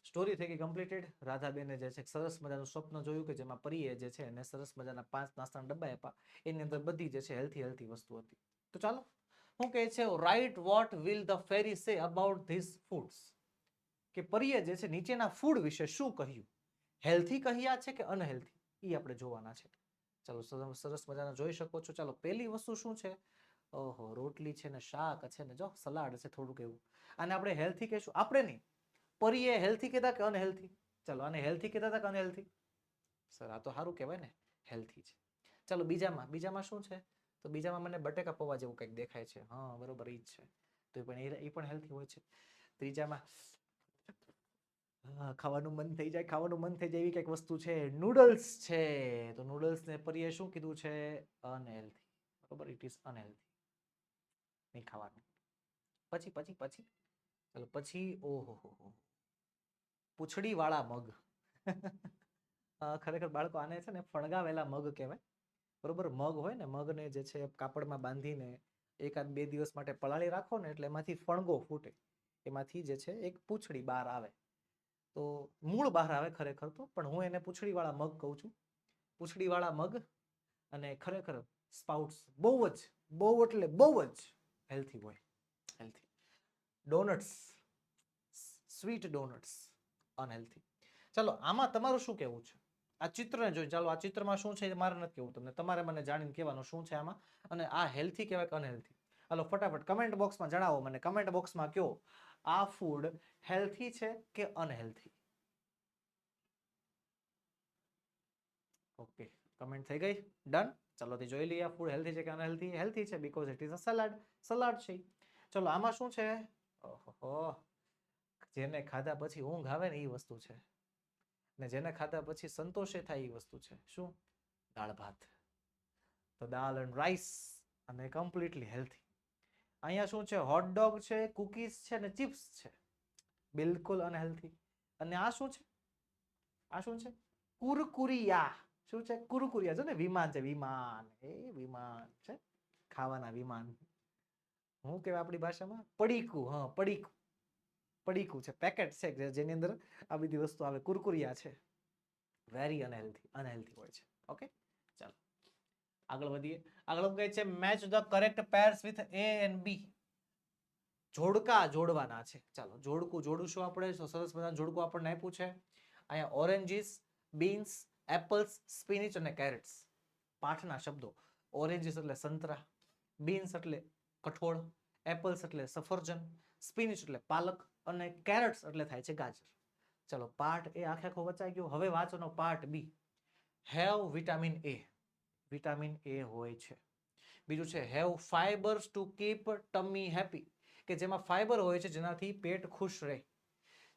સ્ટોરી થઈ ગઈ કમ્પ્લીટેડ. રાધાબેને જે છે સરસ મજાનું સ્વપ્ન જોયું કે જેમાં પરીએ જે છે એને સરસ મજાના 5 નાસ્તાના ડબ્બા આપ્યા. એની અંદર બધી જે છે હેલ્થી વસ્તુ હતી. તો ચાલો હું કહે છે, write what will the fairy say about this foods. કે પરીએ જે છે નીચેના ફૂડ વિશે શું કહ્યું, હેલ્થી કહ્યા છે કે અનહેલ્થી, એ આપણે જોવાના છે. ચાલો સરસ મજાના જોઈ શકો છો. ચાલો પહેલી વસ્તુ શું છે, ઓહો, રોટલી છે ને શાક છે ને જો સલાડ છે થોડુંક એવું. આને આપણે હેલ્થી કહેશું? આપણે નહીં, પરીએ હેલ્થી કહેતા કે અનહેલ્થી? ચલો, આને હેલ્થી કહેતા હતા કે અનહેલ્થી? સર આ તો સારું કહેવાય ને, હેલ્થી છે. ચલો બીજામાં શું છે? તો બીજામાં મને બટેકા પૌવા જેવું કંઈક દેખાય છે. હા બરોબર, એ જ છે. તો એ પણ હેલ્થી હોય છે. ત્રીજામાં ખાવાનું મન થઈ જાય એવી કંઈક વસ્તુ છે, નૂડલ્સ છે. તો નૂડલ્સ ને પરીએ શું કીધું છે? અનહેલ્થી. બરોબર, ઇટ ઇઝ અનહેલ્થી, નહીં ખાવાનું. પછી ચલો પછી, ઓહો, પૂંછડી વાળા મગ. ખરેખર બાળકો આને છે ને ફણગાવેલા મગ કહેવાય. બરોબર, મગ હોય ને, મગને જે છે કાપડમાં બાંધીને 1-2 દિવસ માટે પલાળી રાખો ને એટલે એમાંથી ફણગો ફૂટે, એમાંથી જે છે એક પૂંછડી બહાર આવે. તો મૂળ બહાર આવે ખરેખર તો, પણ હું એને પૂંછડી વાળા મગ કહું છું. પૂંછડી વાળા મગ. અને ખરેખર સ્પાઉટ્સ બહુ એટલે બહુ જ હેલ્થી હોય. Healthy donuts, sweet donuts unhealthy. ચાલો, આમાં તમારું શું કહેવું છે? આ ચિત્રને જોઈ, ચાલો આ ચિત્રમાં શું છે મારે નથી કહેવું તમને, તમારે મને જાણીને કહેવાનું શું છે આમાં, અને આ હેલ્થી કહેવાય કે અનહેલ્થી? હાલો ફટાફટ કમેન્ટ બોક્સમાં જણાવો મને, કમેન્ટ બોક્સમાં કહો આ ફૂડ હેલ્થી છે કે અનહેલ્થી? ઓકે, કમેન્ટ થઈ ગઈ, ડન. ચલો તે જોઈ લઈએ આ ફૂડ હેલ્થી છે કે અનહેલ્થી. હેલ્થી છે because it is a salad છે. ચલો આમાં શું છે? ઓહો, જેને ખાધા પછી ઊંઘ આવે ને એ વસ્તુ છે, ને જેને ખાધા પછી સંતોષે થાય એ વસ્તુ છે. શું? દાળ ભાત. તો દાળ એન્ડ રાઈસ, અને કમ્પ્લીટલી હેલ્થી. અહીંયા શું છે? હોટડોગ છે, કુકીઝ છે ને ચિપ્સ છે, બિલકુલ અનહેલ્થી. અને આ શું છે? આ શું છે? કુરકુરિયા. શું છે? કુરકુરિયા. જો ને વિમાન છે, વિમાન, એ વિમાન છે, ખાવાના વિમાન. હું કહેવાય આપણી ભાષામાં? પડીકું. હા, પડીકું છે, પેકેટ છે જેની અંદર આ બધી વસ્તુ આવે. કુરકુરિયા છે, વેરી અનહેલ્થી હોય છે. ઓકે, ચાલો આગળ વધીએ. આગળ કહે છે match the correct pairs with A and B. જોડકા જોડવાના છે. ચાલો જોડકું જોડું આપણે, સરસ મજાનું જોડકું આપણને આપ્યું છે. અહીંયા ઓરેન્જીસ, બીન્સ, એપલ્સ, સ્પિનિચ અને કેરેટ્સ. પાઠના શબ્દો. ઓરેન્જીસ એટલે સંતરા, બીન્સ એટલે કઠોળ, એપલ્સ એટલે સફરજન, સ્પિનિચ એટલે પાલક, અને કેરેટ્સ એટલે થાય છે ગાજર. ચલો પાર્ટ એ આખો વચાઈ ગયો. હવે વાંચોનો part B. Have vitamin A. Vitamin A હોય છે. બીજું છે have fibres to keep tummy happy, કે જેમાં ફાઈબર હોય છે જેનાથી પેટ ખુશ રહે.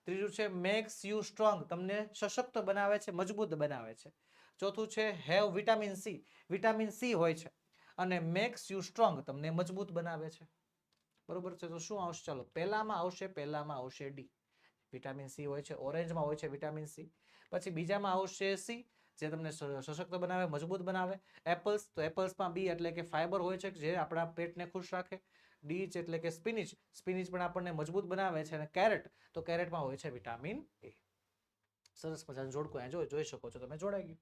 ત્રીજું છે મેક્સ યુ સ્ટ્રોંગ, તમને સશક્ત બનાવે છે, મજબૂત બનાવે છે. ચોથું છે have vitamin C. Vitamin C હોય છે અને મેક્સ યુ સ્ટ્રોંગ, તમને મજબૂત બનાવે છે. બરોબર છે. તો શું આવશે? ચાલો પહેલામાં આવશે ડી. વિટામિન સી હોય છે, ઓરેન્જમાં હોય છે વિટામિન સી. પછી બીજામાં આવશે સી, જે તમને સશક્ત બનાવે, મજબૂત બનાવે. એપલ્સ, તો એપલ્સમાં બી એટલે કે ફાઈબર હોય છે જે આપણા પેટને ખુશ રાખે. ડી એટલે કે સ્પિનિચ, સ્પિનિચ પણ આપણને મજબૂત બનાવે છે. અને કેરેટ, તો કેરેટમાં હોય છે વિટામિન એ. સરસ મજાનું જોડકું અહીંયા જોઈ શકો છો તમે, જોડાઈ ગયું.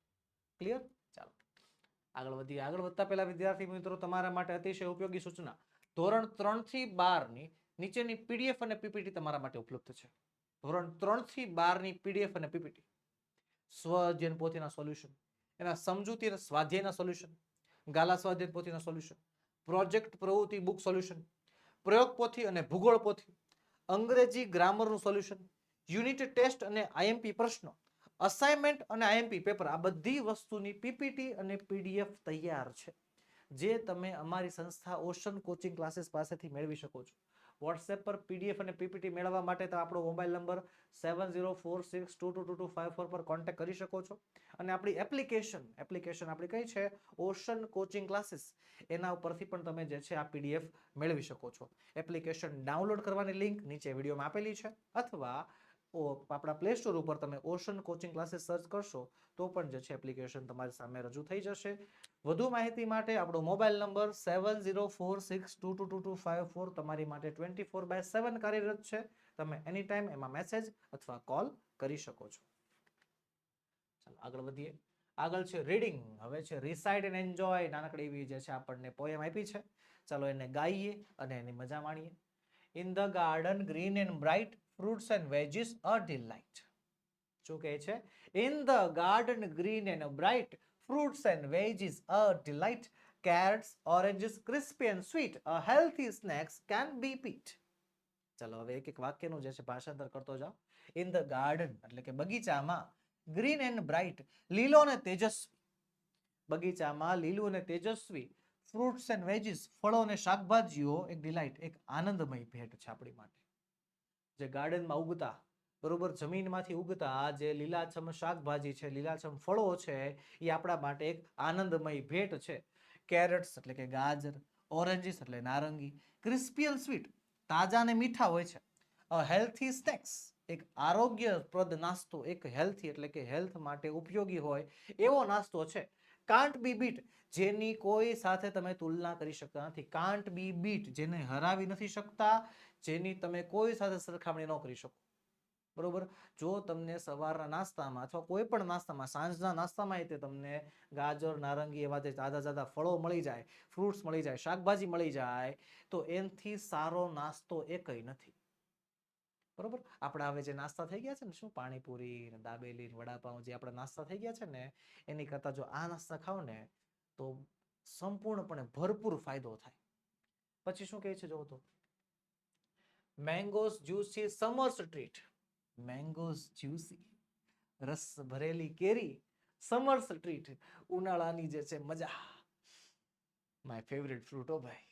ક્લિયર? ચાલો આગળ વધીએ. આગળ વધતા પહેલા વિદ્યાર્થી મિત્રો તમારા માટે અતિશય ઉપયોગી સૂચના. ધોરણ 3 થી 12 ની નીચેની પીડીએફ અને પીપીટી તમારા માટે ઉપલબ્ધ છે. ધોરણ 3 થી 12 ની પીડીએફ અને પીપીટી. સ્વ અધ્યયન પોથીના સોલ્યુશન, એના સમજૂતી અને સ્વાધ્યાયના સોલ્યુશન, ગાલા સ્વાધ્યાય પોથીના સોલ્યુશન, પ્રોજેક્ટ પ્રવૃત્તિ બુક સોલ્યુશન, પ્રયોગ પોથી અને ભૂગોળ પોથી, અંગ્રેજી ગ્રામરનું સોલ્યુશન, યુનિટ ટેસ્ટ અને આઈએમપી પ્રશ્નો, અસાઇનમેન્ટ અને આઈએમપી પેપર, આ બધી વસ્તુની પીપીટી અને પીડીએફ તૈયાર છે, જે તમે અમારી સંસ્થા ઓશન કોચિંગ ક્લાસીસ પાસેથી મેળવી શકો છો. વોટ્સએપ પર પીડીએફ અને પીપીટી મેળવવા માટે તો આપણો મોબાઈલ નંબર 7046222254 પર કોન્ટેક્ટ કરી શકો છો. અને આપણી એપ્લિકેશન આપણી કઈ છે? Ocean coaching classes. એના ઉપરથી પણ તમે જે છે આ પીડીએફ મેળવી શકો છો. એપ્લિકેશન ડાઉનલોડ કરવાની લિંક નીચે વિડીયોમાં આપેલી છે, અથવા આપણા પ્લે સ્ટોર ઉપર તમે ઓશન કોચિંગ ક્લાસીસ સર્ચ કરશો તો પણ જે છે એપ્લિકેશન તમારી સામે રજૂ થઈ જશે. વધુ માહિતી માટે આપણો મોબાઈલ નંબર 7046222254 તમારી માટે 24/7 કાર્યરત છે. તમે એની ટાઈમ એમાં મેસેજ અથવા કોલ કરી શકો છો. ચાલો આગળ વધીએ. આગળ છે રીડિંગ. હવે છે રિસાઇડ એન્ડ એન્જોય. નાનકડી એવી જે છે આપણને પોએમ આપી છે. ચાલો એને ગાઈએ અને એની મજા માણીએ. In the garden green and bright, fruits and veggies a delight. શું કહે છે? In the garden green and bright, fruits and veggies a delight. carrots, oranges, crispy and sweet. A healthy snacks can be picked. ચલો હવે એક એક વાક્યનું જે છે ભાષાંતર કરતો જાઓ. ઇન ધ ગાર્ડન એટલે કે બગીચામાં, ગ્રીન એન્ડ બ્રાઇટ, લીલો અને તેજસ્વી. બગીચામાં લીલું અને તેજસ્વી ફ્રૂટ્સ એન્ડ વેજીસ, ફળો અને શાકભાજીઓ એક ડિલાઇટ, એક આનંદમય ભેટ છે આપણી માટે. જે ગાર્ડનમાં ઉગતા, બરોબર, જમીનમાંથી ઉગતા આ જે લીલાછમ શાકભાજી છે, લીલાછમ ફળો છે, એ આપણા માટે એક આનંદમય ભેટ છે. કેરેટ્સ એટલે કે ગાજર, ઓરેન્જીસ એટલે નારંગી, ક્રિસ્પી એન્ડ સ્વીટ તાજા અને મીઠા હોય છે. હેલ્થી સ્નેક્સ એક આરોગ્યપ્રદ નાસ્તો, એક હેલ્થી એટલે કે હેલ્થ માટે ઉપયોગી હોય એવો નાસ્તો છે. કાન્ટ બી બીટ જેની કોઈ સાથે તમે તુલના કરી શકતા નથી. કાન્ટ બી બીટ જેને હરાવી નથી શકતા, જેની તમે કોઈ સાથે સરખામણી ન કરી શકો. બરોબર, જો તમને સવારના નાસ્તામાં અથવા કોઈ પણ નાસ્તામાં, સાંજના નાસ્તામાં તે તમને ગાજર, નારંગી એવા જે તાજા ફળો મળી જાય, ફ્રૂટ્સ મળી જાય, શાકભાજી મળી જાય, તો એનાથી સારો નાસ્તો એ કઈ નથી. બરોબર, આપણા હવે જે નાસ્તા થઈ ગયા છે ને, શું પાણીપુરી, દાબેલી, વડાપાઉં, જે આપણા નાસ્તા થઈ ગયા છે ને, એની કરતા જો આ નાસ્તા ખાવ ને તો સંપૂર્ણપણે ભરપૂર ફાયદો થાય. પછી શું કહે છે જોવો તો, મેંગોસ જ્યુસી સમર્સ ટ્રીટ. મેંગોસ જ્યુસી રસ ભરેલી કેરી, સમર્સ ટ્રીટ ઉનાળાની જે છે મજા. માય ફેવરેટ ફ્રૂટ હો ભાઈ,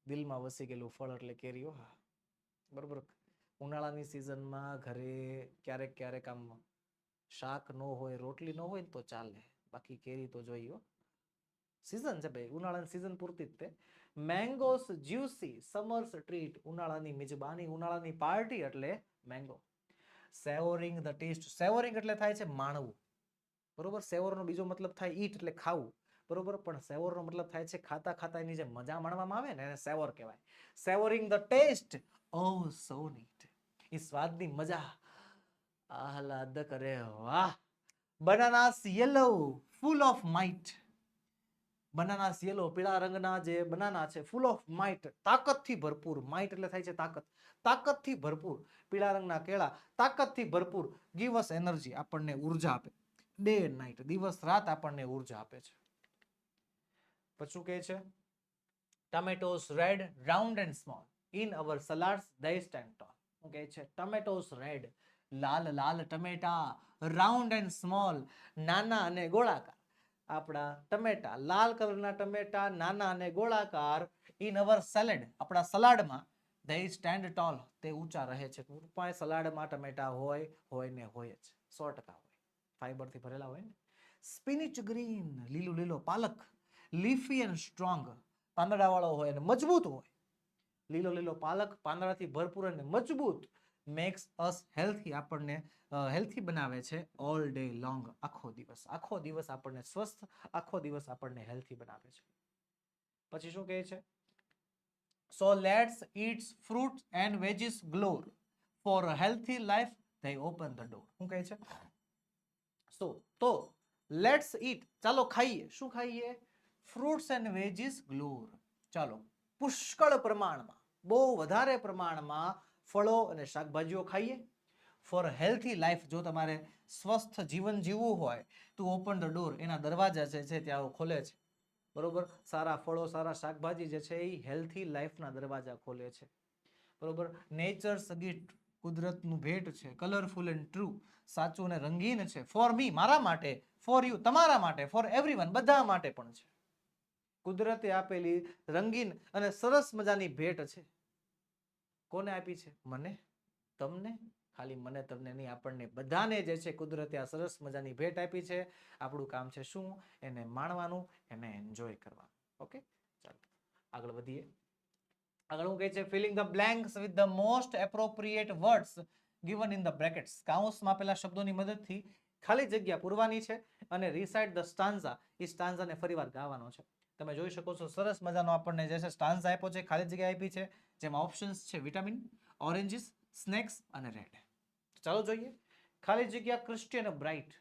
દિલમાં વસી ગયેલું ફળ એટલે કેરી હો. બરોબર, ઉનાળાની સિઝનમાં ઘરે ક્યારેક ક્યારેક આમ શાક ન હોય, રોટલી ન હોય ને તો ચાલે, બાકી કેરી તો જોઈએ. સિઝન છે ભાઈ, ઉનાળાની સિઝન પૂરતી જ તે. મેંગોસ જ્યુસી સમર્સ ટ્રીટ, ઉનાળાની મિજબાની, ઉનાળાની પાર્ટી એટલે મેંગો. સેવોરિંગ ધ ટેસ્ટ, સેવોરિંગ એટલે થાય છે માણવું. બરોબર, સેવોરનો બીજો મતલબ થાય ઈટ એટલે ખાવું. બરોબર, પણ સેવોરનો મતલબ થાય છે ખાતા ખાતા એની જે મજા માણવામાં આવે ને એને સેવોર કહેવાય. Savouring the taste, oh so neat, એ સ્વાદની મજા આહલાદ કરે. વાહ. Bananas yellow full of might. Bananas yellow પીળા રંગના જે બનાના છે, ફૂલ ઓફ માઇટ તાકાતથી ભરપૂર. માઇટ એટલે થાય છે તાકાત, તાકાતથી ભરપૂર. પીળા રંગના કેળા તાકાતથી ભરપૂર. ગીવ અસ એનર્જી, આપણને ઉર્જા આપે. ડે એન્ડ નાઇટ, દિવસ રાત આપણને ઉર્જા આપે છે. પછી શું કહે છે, tomatoes red, round and small, in our salads they stand tall. શું કહે છે, ટમેટોસ રેડ, લાલ લાલ ટમેટા, રાઉન્ડ એન્ડ સ્મોલ, નાના અને ગોળાકાર. આપણા ટમેટા, લાલ કલરના ટમેટા, નાના અને ગોળાકાર, ઇન અવર સેલેડ, આપણા સલાડમાં, ધે સ્ટેન્ડ ટોલ, તે ઊંચા રહે છે. પણ સલાડમાં ટમેટા હોય ને હોય જ, 100% હોય, ફાઈબરથી ભરેલા હોય ને. સ્પિનિચ ગ્રીન, લીલું લીલો પાલક, લીફી એન્ડ સ્ટ્રોંગ, પાંદડાવાળો હોય અને મજબૂત હોય. લીલો લીલો પાલક પાંદડાથી ભરપૂર અને મજબૂત. મેક્સ અસ હેલ્થી, આપણને હેલ્થી બનાવે છે. ઓલ ડે લોંગ, આખો દિવસ આપણને સ્વસ્થ, આખો દિવસ આપણને હેલ્થી બનાવે છે. પછી શું કહે છે, so let's eat fruits and veggies glow for a healthy life they open the door. શું કહે છે, તો લેટ્સ eat, ચાલો ખાઈએ. શું ખાઈએ, ફ્રૂટ્સ એન્ડ વેજીસ ગ્લોર, ચાલો પુષ્કળ પ્રમાણમાં, બહુ વધારે પ્રમાણમાં ફળો અને શાકભાજીઓ ખાઈએ. ફોર હેલ્થી લાઈફ, જો તમારે સ્વસ્થ જીવન જીવવું હોય તો ઓપન ધ ડોર, એના દરવાજા જે છે ત્યાં ખોલે છે. બરોબર, સારા ફળો, સારા શાકભાજી જે છે એ હેલ્થી લાઈફના દરવાજા ખોલે છે. બરોબર, નેચર્સ ગિફ્ટ, કુદરતનું ભેટ છે. કલરફુલ એન્ડ ટ્રુ, સાચું અને રંગીન છે. ફોર મી, મારા માટે. ફોર યુ, તમારા માટે. ફોર એવરીવન, બધા માટે પણ છે. કુદરતે આપેલી રંગીન અને સરસ મજાની ભેટ છે. કોને આપી છે, મને, તમને, ખાલી મને તમને નહીં, આપણને બધાને જે છે કુદરતે આ સરસ મજાની ભેટ આપી છે. આપણું કામ છે શું, એને માણવાનું, એને એન્જોય કરવાનું. ઓકે, ચાલો આગળ વધીએ. આગળ હું કહે છે, filling the blanks with the most appropriate words given in the brackets. કાઉન્સમાં આપેલા શબ્દોની મદદથી ખાલી જગ્યા પૂરવાની છે અને રિસાઇટ ધ સ્ટાન્ઝા, એ સ્ટાન્ઝાને ફરીવાર ગાવાનો છે. તમે જોઈ શકો છો સરસ મજાનો આપણને જે છે સ્ટાન્ઝા આપ્યો છે, ખાલી જગ્યા આપી છે, જેમાં ઓપ્શન્સ છે વિટામિન, ઓરેન્જીસ, સ્નેક્સ અને રેડ. ચાલો જોઈએ. ખાલી જગ્યા ક્રિસ્ટી અને બ્રાઇટ.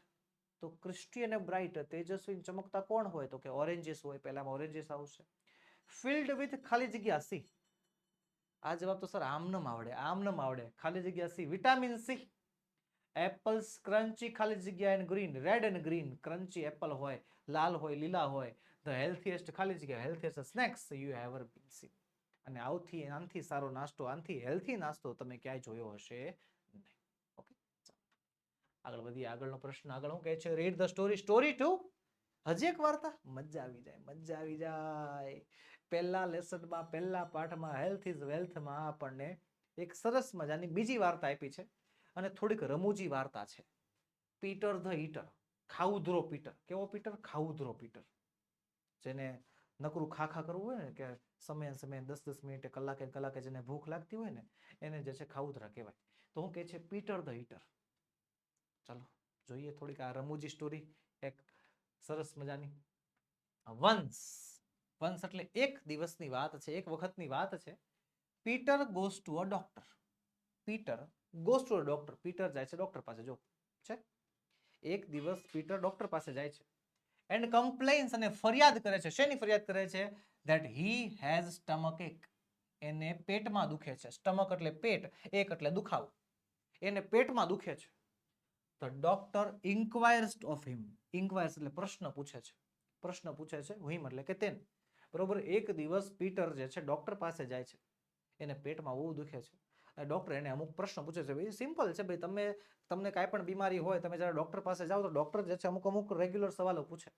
તો ક્રિસ્ટી અને બ્રાઇટ, તેજસ્વી ચમકતા કોણ હોય, તો કે ઓરેન્જીસ હોય. પહેલામાં ઓરેન્જીસ આવશે. ફિલ્ડ વિથ ખાલી જગ્યા સી. આ જવાબ તો સર આમ ન આવડે. ખાલી જગ્યા C, vitamin C. Apples crunchy, ખાલી જગ્યા and green, red and green. Crunchy Apple હોય, લાલ હોય, લીલા હોય. ધ હેલ્થીએસ્ટ ખાલી જગ્યા હેલ્થીએસ્ટ સ્નેક્સ યુ હેવર બીન સીન. અને આનાથી સારો નાસ્તો, આનાથી હેલ્થી નાસ્તો તમે ક્યાંય જોયો હશે નહીં. ઓકે, આગળ વધીએ. આગળનો પ્રશ્ન આગળ શું કહે છે? Read the story. સ્ટોરી 2. હજી એક વાર્તા. મજા આવી જાય, મજા આવી જાય. પહેલા લેસનમાં, પહેલા પાઠમાં હેલ્થ ઇઝ વેલ્થમાં આપણને એક સરસ મજાની બીજી વાર્તા આપી છે અને થોડીક રમૂજી વાર્તા છે. Peter the eater. ખાઉધરો પીટર. કેવો પીટર? ખાઉધરો પીટર. જેને નકરું ખાખા કરવું હોય ને, કે સમય 10-10 મિનિટે, કલાકે જેને ભૂખ લાગતી હોય ને, એને જે છે ખાઉધરા કહેવાય. તો હું કહે છે પીટર ધ ઈટર. ચાલો જોઈએ થોડીક આ રમૂજી સ્ટોરી, એક સરસ મજાની. વંસ. વંસ એટલે એક દિવસની વાત છે, એક વખતની વાત છે. Peter goes to a doctor. Peter goes to a doctor. Peter જાય છે ડોક્ટર પાસે. જો છે, એક દિવસ પીટર ડોક્ટર પાસે જાય છે એન્ડ કમ્પ્લેન્સ, અને ફરિયાદ કરે છે. શેની ફરિયાદ કરે છે? ધેટ હી હેઝ સ્ટમક એક. એને પેટમાં દુખે છે. સ્ટમક એટલે પેટ, એક એટલે દુખાવો. એને પેટમાં દુખે છે. The doctor inquires of him. Inquires એટલે પ્રશ્ન પૂછે છે. પ્રશ્ન પૂછે છે, him એટલે કે તેને. બરોબર. એક દિવસ પીટર જે છે ડોક્ટર પાસે જાય છે. એને પેટમાં બહુ દુખે છે. ડોક્ટર એને અમુક પ્રશ્ન પૂછે છે. ભાઈ સિમ્પલ છે, ભાઈ તમને કાંઈ પણ બીમારી હોય, તમે જ્યારે ડોક્ટર પાસે જાઓ તો ડોક્ટર જે છે અમુક રેગ્યુલર સવાલો પૂછે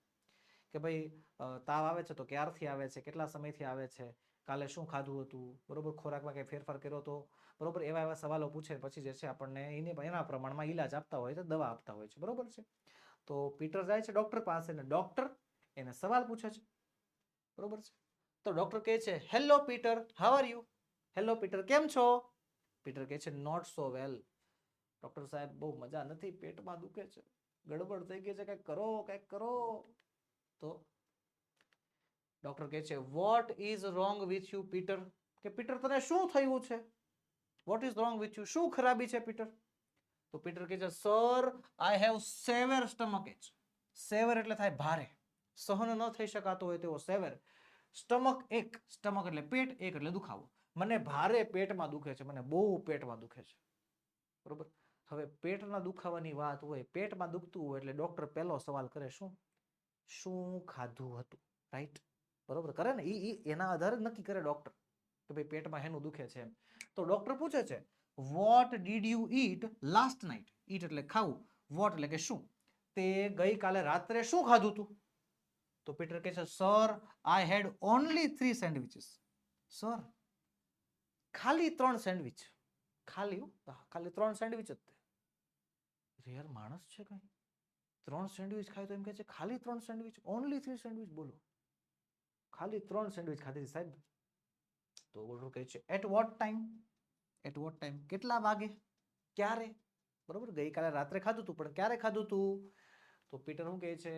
કે ભાઈ તાવ આવે છે તો ક્યારથી આવે છે, કેટલા સમયથી આવે છે, કાલે શું ખાધું હતું, બરોબર, ખોરાકમાં કંઈ ફેરફાર કર્યો તો, બરોબર, એવા સવાલો પૂછે. પછી જે છે આપણને એના પ્રમાણમાં ઈલાજ આપતા હોય છે, દવા આપતા હોય છે. બરોબર છે. તો પીટર જાય છે ડોક્ટર પાસે ને ડોક્ટર એને સવાલ પૂછે છે. બરોબર છે. તો ડોક્ટર કહે છે, hello Peter, how are you? Hello Peter, કેમ છો? પીટર કહે છે, નોટ સો વેલ. ડોક્ટર સાહેબ, બહુ મજા નથી, પેટમાં દુખે છે, ગડબડ થઈ ગઈ છે, કંઈક કરો, કંઈક કરો. તો ડોક્ટર કહે છે, what is wrong with you Peter? કે પીટર, તને શું થયું છે? What is wrong with you? શું ખરાબી છે પીટર? તો પીટર કહે છે, sir, I have severe stomach ache. Severe એટલે થાય ભારે, સહન ન થઈ શકાતો હોય તેવો સેવર. સ્ટમક એક. સ્ટમક એટલે પેટ, એક એટલે દુખાવો. મને ભારે પેટમાં દુખે છે, મને બહુ પેટમાં દુખે છે. બરોબર. હવે પેટના દુખાવાની વાત હોય, પેટમાં દુખતું હોય એટલે ડોક્ટર પહેલો સવાલ કરે, શું ખાધું હતું? રાઈટ? બરોબર કરે ને, એના આધારે નક્કી કરે ડોક્ટર કે ભાઈ પેટમાં હેનું દુખે છે એમ. તો ડોક્ટર પૂછે છે, what did you eat last night? Eat એટલે ખાવું, વોટ એટલે કે શું. તે ગઈકાલે રાત્રે શું ખાધું તું? તો પીટર કહે છે, સર, આઈ હેડ ઓનલી 3 સેન્ડવિચીસ. સર, ખાલી 3 સેન્ડવિચ. ખાલી 3 સેન્ડવિચ જ તે. યાર માણસ છે કઈ? 3 સેન્ડવિચ ખાય તો એમ કહે છે ખાલી 3 સેન્ડવિચ, ઓનલી 3 સેન્ડવિચ. બોલો, ખાલી 3 સેન્ડવિચ ખાધી સાહેબ. તો ઓર્ડર કહે છે, at what time? At what time, કેટલા વાગે, ક્યારે? બરોબર, ગઈકાલે રાત્રે ખાધું તું, પણ ક્યારે ખાધું તું? તો પીટર શું કહે છે,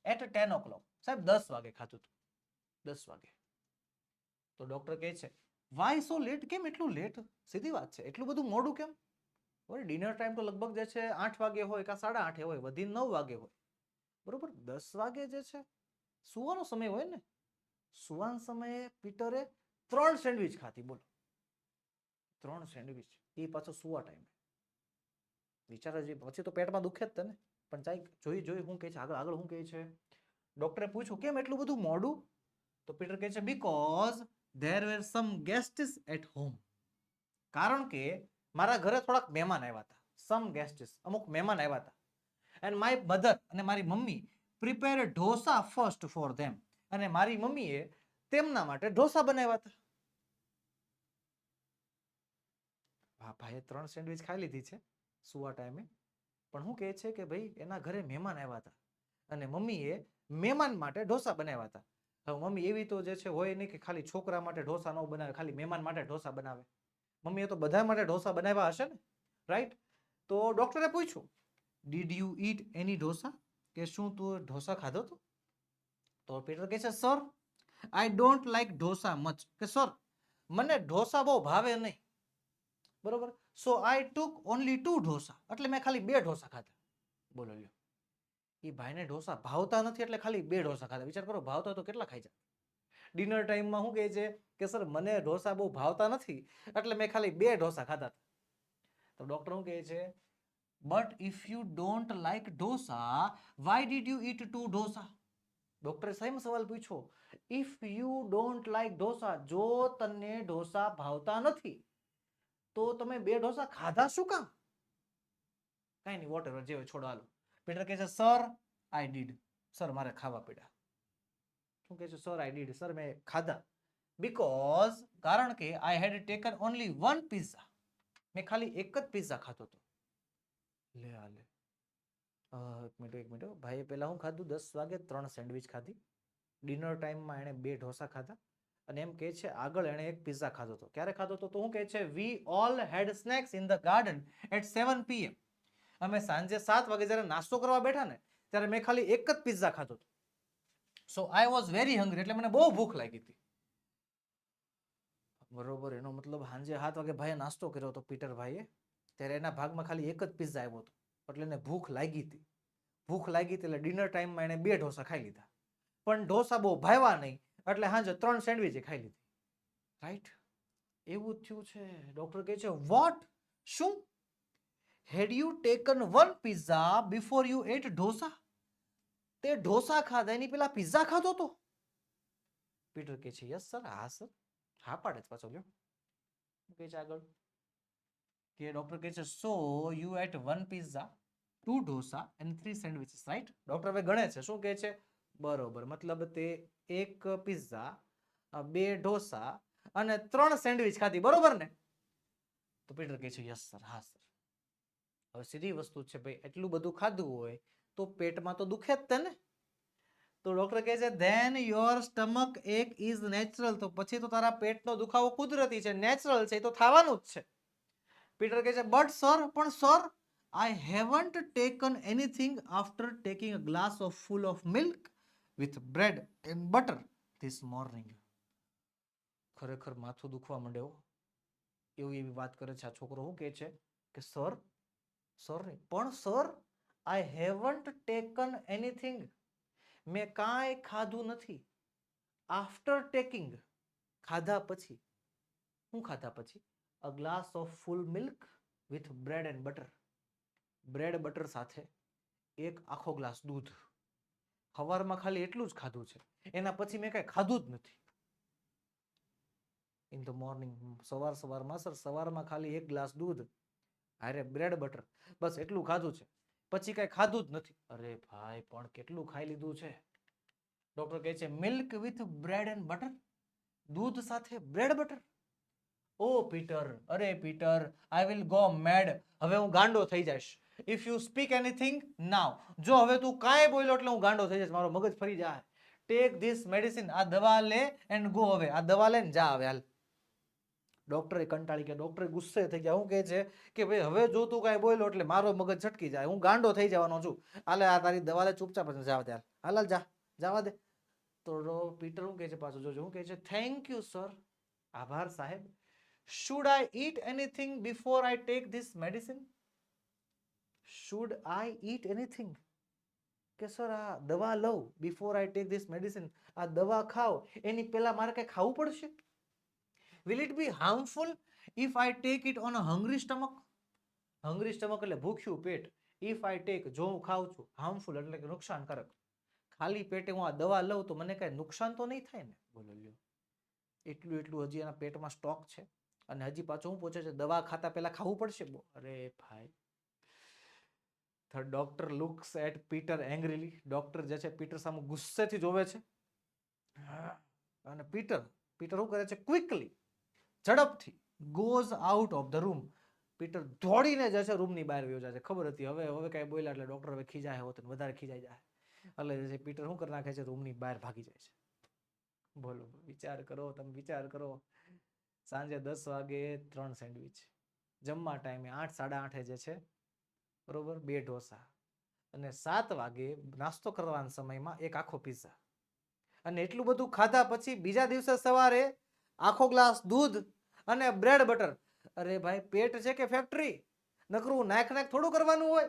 એટ 10 o'clock. સાહેબ 10 વાગે ખાધું તું, 10 વાગે. તો ડોક્ટર કહે છે, વાય સો લેટ? કેમ એટલું લેટ? સીધી વાત છે, એટલું બધું મોડું કેમ? ડિનર ટાઈમ તો લગભગ જે છે 8 વાગે હોય કે 8:30 હોય, વધીને 9 વાગે હોય. બરોબર, 10 વાગે જે છે સુવાનો સમય હોય ને. સુવાન સમયે પીટરે 3 સેન્ડવિચ ખાધી. બોલો, 3 સેન્ડવિચ, એ પાછો સુવા ટાઈમે. વિચારો, પછી તો પેટમાં દુખે જ તને. પણ ચાઈ જોઈ શું કહે છે આગળ શું કહે છે. ડોક્ટરે પૂછ્યું, કેમ એટલું બધું મોડું? તો પીટર કહે છે, because there were some guests at home. કારણ કે મારા ઘરે થોડાક મહેમાન આવ્યા હતા. સમ ગેસ્ટ્સ, અમુક મહેમાન આવ્યા હતા. એન્ડ માય મધર, અને મારી mummy, prepare dosa first for them. અને મારી મમ્મીએ તેમના માટે ઢોસા બનાવ્યા હતા. ભાઈએ 3 સેન્ડવિચ ખાઈ લીધી છે સુવા ટાઈમે, પણ શું કહે છે કે ભાઈ એના ઘરે મહેમાન આવ્યા હતા અને મમ્મીએ મહેમાન માટે ઢોસા બનાવ્યા હતા. હવે મમ્મી એવી તો જે છે હોય નહીં કે ખાલી છોકરા માટે ઢોસા ન બનાવે, ખાલી મહેમાન માટે ઢોસા બનાવે. મમ્મીએ તો બધા માટે ઢોસા બનાવ્યા હશે ને, રાઈટ? તો ડોક્ટરે પૂછ્યું, ડીડ યુ ઈટ એની ઢોસા? કે શું તું ઢોસા ખાધો તો? તો પીટર કહે છે, sir, I don't like dosa much. કે સર, મને ઢોસા બહુ ભાવે નહીં. બરોબર, સો આઈ ટુક ઓનલી 2 ઢોસા. એટલે મેં ખાલી 2 ઢોસા ખાધા. બોલો લ્યો, એ ભાઈને ઢોસા ભાવતા નથી એટલે ખાલી 2 ઢોસા ખાધા. વિચાર કરો, ભાવતા તો કેટલા ખાઈ જાય. ડિનર ટાઈમમાં શું કહે છે કે સર, મને ઢોસા બહુ ભાવતા નથી એટલે મેં ખાલી 2 ઢોસા ખાધા. તો ડોક્ટર શું કહે છે, but if you don't like dosa, why did you ઈટ 2 ઢોસા? ડોક્ટરે સેમ સવાલ પૂછ્યો, if you don't like dosa, જો તને ઢોસા ભાવતા નથી તો તમે 2 ઢોસા ખાધા શું કામ? કઈ નહીં, વોટ એવર, જે હોય છોડો, હાલો. પીટર કહે છે સર આઈ ડીડ, સર મારે ખાવા પડ્યા. શું કહે છે? સર આઈ ડીડ, સર મેં ખાધા. બીકોઝ, કારણ કે આઈ હેડ ટેકન ઓનલી 1 પિઝા, મેં ખાલી એક જ પિઝા ખાધો હતો. લે હાલે, એક મિનિટ, ભાઈએ પહેલા હું ખાધું? 10 વાગે 3 સેન્ડવિચ ખાધી. ડિનર ટાઈમમાં એણે 2 ઢોસા ખાધા. અને એમ કહે છે આગળ એણે એક પિઝા ખાધો હતો. ક્યારે ખાધો હતો? તો હું કહે છે we all had snacks in the garden at 7 PM. અમે સાંજે 7 વાગે જ્યારે નાસ્તો કરવા બેઠા ને ત્યારે મેં ખાલી એક જ પિઝા ખાધો હતો. સો આઈ વોઝ વેરી હંગ્રી, એટલે મને બહુ ભૂખ લાગી હતી. બરોબર, એનો મતલબ સાંજે 7 વાગે ભાઈએ નાસ્તો કર્યો હતો પીટર ભાઈએ, ત્યારે એના ભાગમાં ખાલી એક જ પિઝા આવ્યો હતો, એટલે એને ભૂખ લાગી હતી. ભૂખ લાગી હતી એટલે ડિનર ટાઈમમાં એને 2 ઢોસા ખાઈ લીધા. પણ ઢોસા બહુ ભાવ્યા નહીં, એટલે સાંજે 3 સેન્ડવિચ ખાઈ લીધી. રાઈટ, એવું થયું છે. ડોક્ટર કહે છે વોટ, શું? Had you taken 1 pizza before you ate dosa, તે ઢોસા ખાધા એની પેલા પિઝા ખાધો તો? પીટર કહે છે યસ સર, હા સર. હા પાડે છે પાછો. લ્યો કહે છે આગળ કે ડોક્ટર કહે છે so you ate 1 pizza, 2 dosa and 3 sandwiches, right? Doctor હવે ગણે છે. શું કહે છે? બરોબર, મતલબ તે 1 પિઝા, 2 ઢોસા અને 3 સેન્ડવિચ ખાધી, બરોબર ને? તો પીટર કહે છે યસ સર, હા સર. હવે સીધી વસ્તુ છે ભાઈ, એટલું બધું ખાધું હોય તો પેટમાં તો દુખે જ તે ને. તો ડોક્ટર કહે છે ધેન યોર સ્ટમક એક ઇઝ નેચરલ, તો પછી તો તારા પેટનો દુખાવો કુદરતી છે, નેચરલ છે, એ તો થવાનું જ છે. પીટર કહે છે બટ સર, પણ sir I haven't taken anything after taking a glass of full of milk with bread and butter this morning. ખરેખર માથું દુખવા માંડે એવી વાત કરે છે આ છોકરો. શું કહે છે કે સર, સર નહીં પણ sir I haven't taken anything, મેં કાંઈ ખાધું નથી. આફ્ટર ટેકિંગ, ખાધા પછી. શું ખાધા પછી? A glass of full milk with bread and butter, bread butter સાથે એક આખો ગ્લાસ દૂધ. સવારમાં ખાલી એટલું જ ખાધું છે, એના પછી મેં કાંઈ ખાધું જ નથી. ઇન ધ મોર્નિંગ, સવારમાં સર, સવારમાં ખાલી એક ગ્લાસ દૂધ અરે બ્રેડ બટર, બસ એટલું ખાધું છે, પછી કઈ ખાધું જ નથી. અરે ભાઈ પણ કેટલું ખાઈ લીધું છે? ડોક્ટર કહે છે milk with bread and butter, દૂધ સાથે બ્રેડ બટર. ઓ પીટર, અરે પીટર, આઈ વિલ ગો મેડ, હવે હું ગાંડો થઈ જઈશ. ઇફ યુ સ્પીક એનીથિંગ નાઉ, જો હવે તું કાંઈ બોલ્યો એટલે હું ગાંડો થઈ જઈશ, મારો મગજ ફરી જાય. ટેક ધીસ મેડિસિન, આ દવા લે એન્ડ ગો, હવે આ દવા લઈને જા હવે હાલ. ડોક્ટરે કંટાળી ગયા, ડોક્ટર ગુસ્સે થઈ ગયા. શું કહે છે કે ભાઈ હવે જો તું કાંઈ બોલ્યો એટલે મારો મગજ છટકી જાય, હું ગાંડો થઈ જવાનો છું. હાલે આ તારી દવા લે, ચૂપચાપ જવા દે, હાલ જા, જવા દે. તો પીટર શું કહે છે પાછું જોજો, શું કહે છે થેન્ક યુ સર, આભાર સાહેબ. Should I eat anything before I take this medicine? Should I eat anything, કે સર આ દવા લઉં before I take this medicine, આ દવા ખાવ એની પહેલા મારે કઈ ખાવું પડશે? Will it be harmful if I take it on a hungry stomach? hungry stomach એટલે ભૂખ્યું પેટ. if I take, જો હું ખાઉં છું, harmful એટલે કે નુકસાનકારક. ખાલી પેટે હું આ દવા લઉં તો મને કઈ નુકસાન તો નહીં થાય ને? બોલો લ્યો, એટલું હજી એના પેટમાં સ્ટોક છે અને હજી પાછું હું પૂછે છે દવા ખાતા પહેલા ખાવું પડશે? અરે ભાઈ. The doctor looks at Peter angrily. Doctor જે છે પીટર સામે ગુસ્સેથી જોવે છે. અને પીટર શું કરે છે? ક્વિકલી, ઝડપથી goes out of the room. Peter દોડીને જે છે રૂમની બહાર વયો જાય છે. ખબર હતી હવે કઈ બોલ્યા એટલે ડોક્ટર હવે ખીજાય હોત, વધારે ખીજાઈ જાય, એટલે જે પીટર શું કરી નાખે છે? રૂમની બહાર ભાગી જાય છે. બોલો, વિચાર કરો, તમે વિચાર કરો. સાંજે 10 વાગે 3 સેન્ડવિચ, જમવા ટાઈમે 8, 8:30 જે છે બરોબર 2 ઢોસા, અને 7 વાગે નાસ્તો કરવાના સમયમાં એક આખો પિઝા. અને એટલું બધું ખાધા પછી બીજા દિવસે સવારે આખો ગ્લાસ દૂધ અને બ્રેડ બટર. અરે ભાઈ, પેટ છે કે ફેક્ટરી? નકરું નાખ થોડું કરવાનું હોય.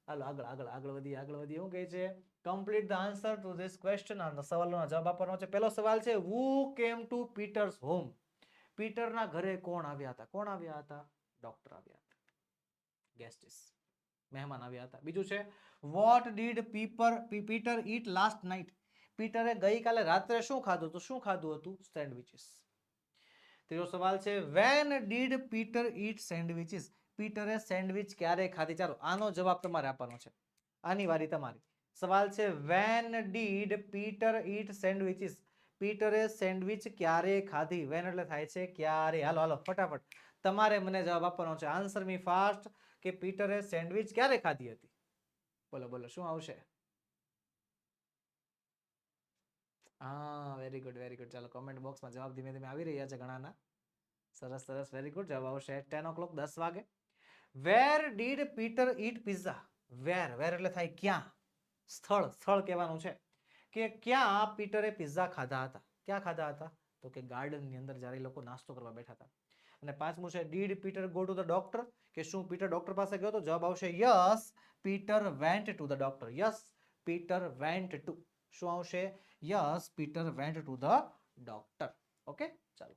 હાલો આગળ વધીએ. શું કહે છે? Complete the answer to this question. આ સવાલનો જવાબ આપવાનો છે. પહેલો સવાલ છે હુ કેમ ટુ પીટર્સ હોમ? પીટરના ઘરે કોણ આવ્યા હતા? કોણ આવ્યા હતા? ડોક્ટર આવ્યા હતા. ગેસ્ટિસ. મહેમાન આવ્યા હતા. બીજું છે what did Peter eat last night. પીટરે ગઈકાલે રાત્રે શું ખાધું? તો શું ખાધું હતું? સેન્ડવિચીસ. ત્રીજો સવાલ છે when did Peter eat sandwiches. પીટરે સેન્ડવિચ ક્યારે ખાધી? ચાલો આનો જવાબ તમારે આપવાનો છે. આની વારી તમારી. સવાલ છે when did Peter eat sandwiches. પીટરે સેન્ડવિચ ક્યારે ખાધી? વેન એટલે થાય છે ક્યારે. હાલો હાલો ફટાફટ તમારે મને જવાબ આપવાનો છે. આન્સર મી ફાસ્ટ કે પીટરે સેન્ડવિચ ક્યારે ખાધી હતી? બોલો બોલો શું આવશે? હા વેરી ગુડ વેરી ગુડ. ચાલો કમેન્ટ બોક્સમાં જવાબ ધીમે ધીમે આવી રહ્યા છે ઘણાના. સરસ સરસ વેરી ગુડ. જવાબ આવશે 10 o'clock 10 વાગે. Where did Peter eat pizza? Where where એટલે થાય ક્યાં. સ્થળ સ્થળ કહેવાનું છે કે ક્યાં પીટરે પિઝા ખાધા હતા. ક્યાં ખાધા હતા? તો કે ગાર્ડનની અંદર જ્યારે લોકો નાસ્તો કરવા બેઠા હતા. અને પાંચમું છે did Peter go to the doctor? કે શું પીટર ડોક્ટર પાસે ગયો? તો જવાબ આવશે yes Peter went to the doctor. Yes Peter went to. શું આવશે? Yes Peter went to the doctor. Okay ચાલો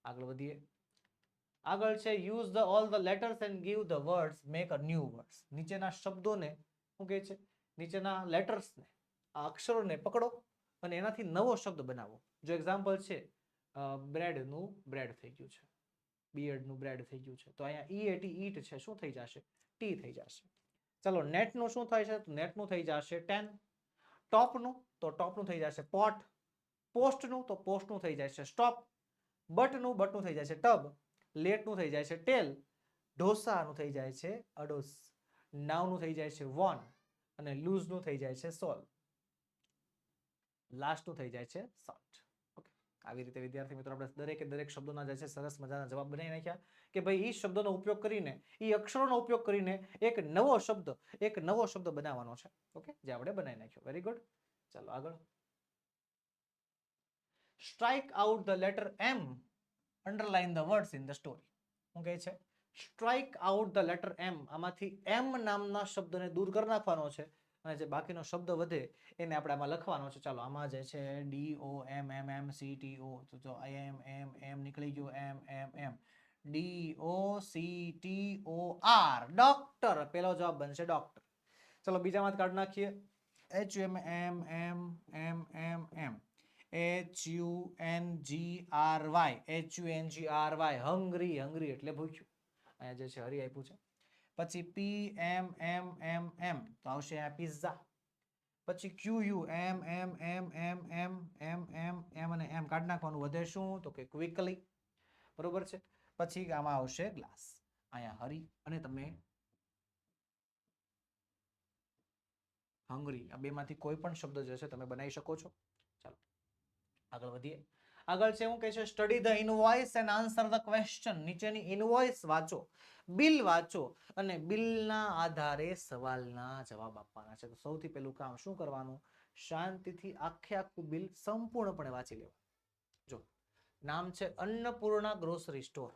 આગળ વધીએ. આગળ છે use the all the letters and give the words make a new words. નીચેના શબ્દોને શું કહે છે? નીચેના લેટર્સને અક્ષરોને પકડો અને એનાથી નવો શબ્દ બનાવો. જો એક્ઝામ્પલ છે બ્રેડનું બ્રેડ થઈ ગયું છે, બિયર્ડનું બ્રેડ થઈ ગયું છે, તો અહીંયા ઈએટી ઈટ છે શું થઈ જશે? ટી થઈ જશે. ચલો નેટનું શું થાય છે? તો નેટનું થઈ જશે 10. ટોપનું તો ટોપનું થઈ જશે પોટ. પોસ્ટનું તો પોસ્ટનું થઈ જશે સ્ટોપ. બટનું બટનું થઈ જાય છે ટબ. લેટનું થઈ જાય છે ટેલ. ઢોસાનું થઈ જાય છે અડોસ. નાવનું થઈ જાય છે વોન. અને લૂઝનું થઈ જાય છે સોલ. લાસ્ટનું થઈ જાય છે સોટ. ઓકે આવી રીતે વિદ્યાર્થી મિત્રો આપણે દરેકે દરેક શબ્દોના જે છે સરસ મજાના જવાબ બનાવી નાખ્યા કે ભાઈ એ શબ્દોનો ઉપયોગ કરીને, એ અક્ષરોનો ઉપયોગ કરીને એક નવો શબ્દ બનાવવાનો છે. ઓકે જે આપણે બનાવી નાખ્યો. Very good. ચાલો આગળ. Strike out the letter M. Underline the words in the story. શું કહે છે? Strike out the letter M. આમાંથી એમ નામના શબ્દને દૂર કરી નાખવાનો છે અને જે બાકીનો શબ્દ વધે એને આપણે આમાં લખવાનો છે. ચાલો આમાં જે છે DOMMMCTO તો જો એમ નીકળી ગયો એમ. DOCTOR doctor. પેલો જવાબ બનશે ડોક્ટર. ચલો બીજામાં કાઢી નાખીએ. HUNGRY હંગરી એટલે ભૂખ્યું. અહીંયા જે છે હરી આપ્યું છે. પછી PMMMM તો આવશે આ પિઝા. પછી QUMMMMM અને એમ કાઢી નાખવાનું. વધે શું? તો કે ક્વિકલી. બરોબર છે. પછી આમાં આવશે ગ્લાસ. અહીંયા હરી અને તમે હંગરી. આ બેમાંથી કોઈ પણ શબ્દ જે છે તમે બનાવી શકો છો. ચાલો આગળ વધીએ. આગળ છે શું કહે છે? Study the invoice and answer the question. નીચેની ઇનવોઇસ વાંચો, બિલ વાંચો અને બિલના આધારે સવાલના જવાબ આપવાના છે. તો સૌથી પહેલું કામ શું કરવાનું? શાંતિથી આખું બિલ સંપૂર્ણપણે વાંચી લેવું. જો નામ છે અન્નપૂર્ણા ગ્રોસરી સ્ટોર.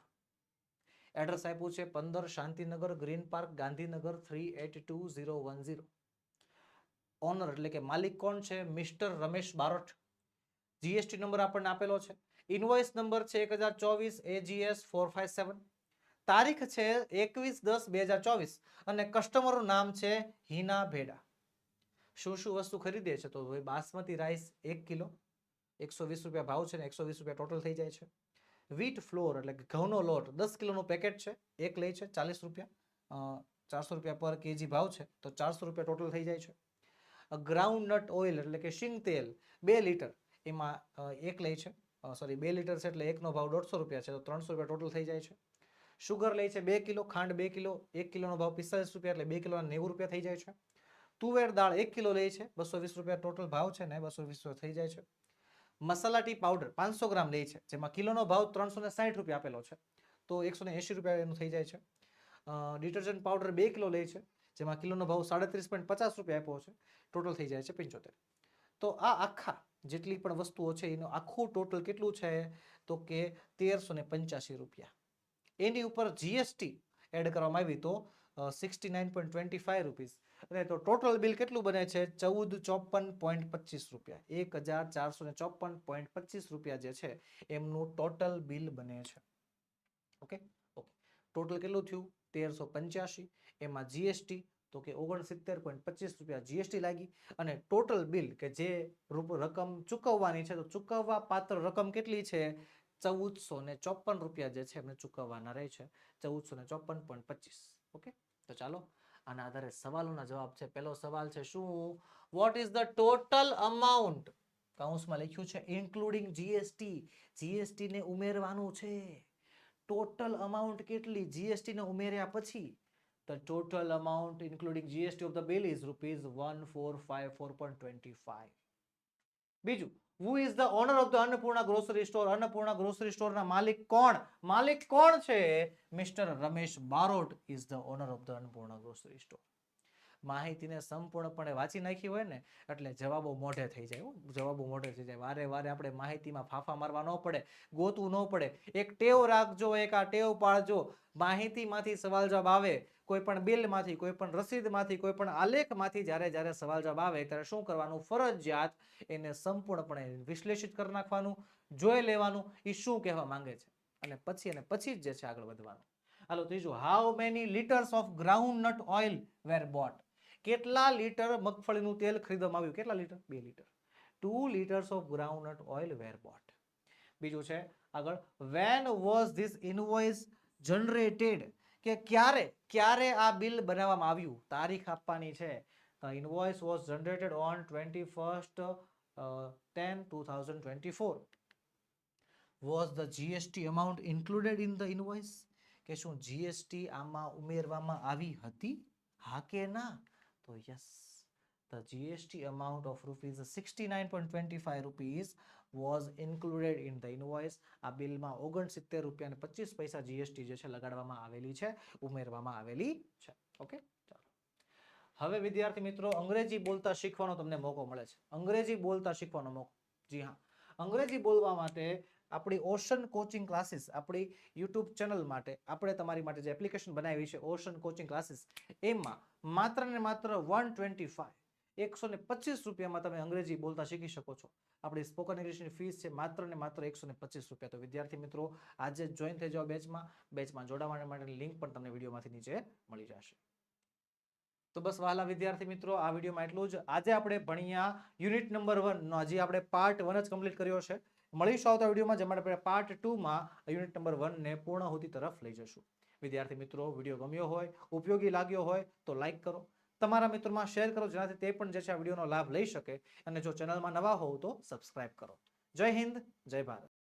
એડ્રેસ આપ્યું છે 15 Shantinagar Green Park Gandhinagar 382010. Owner એટલે કે માલિક કોણ છે? Mister Ramesh Barot. GST number આપણને આપેલો છે. ઇનવોઇસ નંબર છે 1024 AGS 457. તારીખ છે 21/10/2024 અને કસ્ટમરનું નામ છે હિના ભેડા. શું વસ્તુ ખરીદે છે? તો બાસમતી રાઈસ 1 કિલો 120 રૂપિયા ભાવ છે ને 120 રૂપિયા ટોટલ થઈ જાય છે. વીટ ફ્લોર એટલે કે ઘઉંનો લોટ 10 કિલોનું પેકેટ છે, એક લે છે 40 રૂપિયા, 400 રૂપિયા પર કેજી ભાવ છે તો 400 રૂપિયા ટોટલ થઈ જાય છે. ગ્રાઉન્ડનટ ઓઇલ એટલે કે શીંગ તેલ 2 લીટર એમાં એક લે છે, 2 લીટર છે એટલે એકનો ભાવ 150 રૂપિયા છે તો 300 રૂપિયા ટોટલ થઈ જાય છે. શુગર લે છે 2 કિલો, ખાંડ 2 કિલો, 1 કિલોનો ભાવ 45 રૂપિયા એટલે 2 કિલોના 90 રૂપિયા થઈ જાય છે. તુવેર દાળ 1 કિલો લે છે 220 રૂપિયા ટોટલ ભાવ છે ને 220 થઈ જાય છે. મસાલા ટી પાવડર 500 ગ્રામ લે છે જેમાં કિલોનો ભાવ 360 રૂપિયા આપેલો છે તો 180 રૂપિયા એનું થઈ જાય છે. ડિટર્જન્ટ પાવડર 2 કિલો લે છે જેમાં કિલોનો ભાવ 37.50 રૂપિયા આપ્યો છે, ટોટલ થઈ જાય છે 75. તો આ આખા જેટલી પણ વસ્તુઓ છે એનું આખું ટોટલ કેટલું છે? તો કે 1385 રૂપિયા. એની ઉપર જીએસટી એડ કરવામાં આવી તો 69.25 રૂપીસ. અને તો ટોટલ બિલ કેટલું બને છે? 1454.25 રૂપિયા. 1454.25 રૂપિયા જે છે એમનું ટોટલ બિલ બને છે. ઓકે ટોટલ કેટલું થયું? 1385. એમાં જીએસટી તો કે 69.25 રૂપિયા જીએસટી લાગી અને ટોટલ બિલ કે જે રકમ ચૂકવવાની છે તો ચૂકવવા પાત્ર રકમ કેટલી છે 1454 રૂપિયા જે છે એમને ચૂકવવાના રહે છે 1454.25. ઓકે, તો ચાલો આના આધારે સવાલોના જવાબ છે. પહેલો સવાલ છે શું? What is the total amount, કૌંસમાં લખ્યું છે ઇન્ક્લુડિંગ જીએસટી, જીએસટી ને ઉમેરવાનું છે. ટોટલ અમાઉન્ટ કેટલી જીએસટી ને ઉમેર્યા પછી? The total amount including GST of the bill is rupees 1454.25. બીજું, who is the owner of the Annapurna grocery store? Annapurna grocery સ્ટોરના માલિક કોણ? માલિક કોણ છે? Mister Ramesh Barot is the owner of the Annapurna grocery store. માહિતીને સંપૂર્ણપણે વાંચી નાખી હોય ને એટલે જવાબો મોઢે થઈ જાય. જવાબો મોઢે થઈ જાય. વારે વારે આપણે માહિતીમાં ફાફા મારવા ન પડે, ગોતવું ન પડે. એક ટેવ રાખજો, એક આ ટેવ પાડજો. માહિતીમાંથી સવાલ જવાબ આવે, કોઈ પણ બિલમાંથી, કોઈ પણ રસીદમાંથી, કોઈ પણ આલેખમાંથી જ્યારે સવાલ જવાબ આવે ત્યારે શું કરવાનું? ફરજિયાત એને સંપૂર્ણપણે વિશ્લેષિત કરી નાખવાનું, જોઈ લેવાનું એ શું કહેવા માંગે છે અને પછી જ જે છે આગળ વધવાનું. હાલો ત્રીજું, how many litres of groundnut oil were bought? કેટલા લીટર મગફળીનું તેલ ખરીદવામાં આવ્યું? કેટલા litre? 2 litre. 2 liters of groundnut oil were bought. બીજું છે આગળ, when was this invoice generated? કે ક્યારે આ બિલ બનાવવામાં આવ્યું? તારીખ આપવાની છે. The invoice was generated on 21st 10/2024. Was the GST amount included in the invoice? કે શું જીએસટી આમાં ઉમેરવામાં આવી હતી? હા કે ના? તો yes, the GST amount of rupees 69.25 rupees was included in the invoice. આ બિલમાં 69 રૂપિયા અને 25 પૈસા જીએસટી જે છે લગાડવામાં આવેલી છે, ઉમેરવામાં આવેલી છે. ઓકે, ચાલો. હવે વિદ્યાર્થી મિત્રો અંગ્રેજી બોલતા શીખવાનો તમને મોકો મળે છે. અંગ્રેજી બોલતા શીખવાનો મોકો. જી હા, અંગ્રેજી બોલવા માટે આપણી ઓશન કોચિંગ ક્લાસીસ, આપણી યુટ્યુબ ચેનલ માટે આપણે તમારી માટે જે એપ્લિકેશન બનાવી છે ઓશન કોચિંગ ક્લાસીસ, એમાં માત્ર ને માત્ર 125 રૂપિયામાં તમે અંગ્રેજી બોલતા શીખી શકો છો. આપણી સ્પોકન ઇંગ્લિશની ફીસ છે માત્ર ને માત્ર 125 રૂપિયા. તો વિદ્યાર્થી મિત્રો આજે જોઈન થઈ જાઓ બેચમાં જોડાવા માટેની લિંક પણ તમને વિડીયોમાંથી નીચે મળી જશે. તો બસ વહાલા વિદ્યાર્થી મિત્રો આ વિડીયોમાં એટલું જ. આજે આપણે ભણ્યા યુનિટ નંબર 1 નો, હજી આપણે પાર્ટ 1 જ કમ્પ્લીટ કર્યો છે. મળીશું આવતા વિડીયોમાં જેમાં આપણે પાર્ટ 2 માં યુનિટ નંબર 1 ને પૂર્ણાહુતિ તરફ લઈ જશું. વિદ્યાર્થી મિત્રો વિડીયો ગમ્યો હોય, ઉપયોગી લાગ્યો હોય તો લાઈક કરો, તમારા મિત્રોમાં શેર કરો જેનાથી તે પણ જે છે આ વિડીયોનો લાભ લઈ શકે અને જો ચેનલમાં નવા હોવ તો સબસ્ક્રાઇબ કરો. જય હિન્દ, જય ભારત.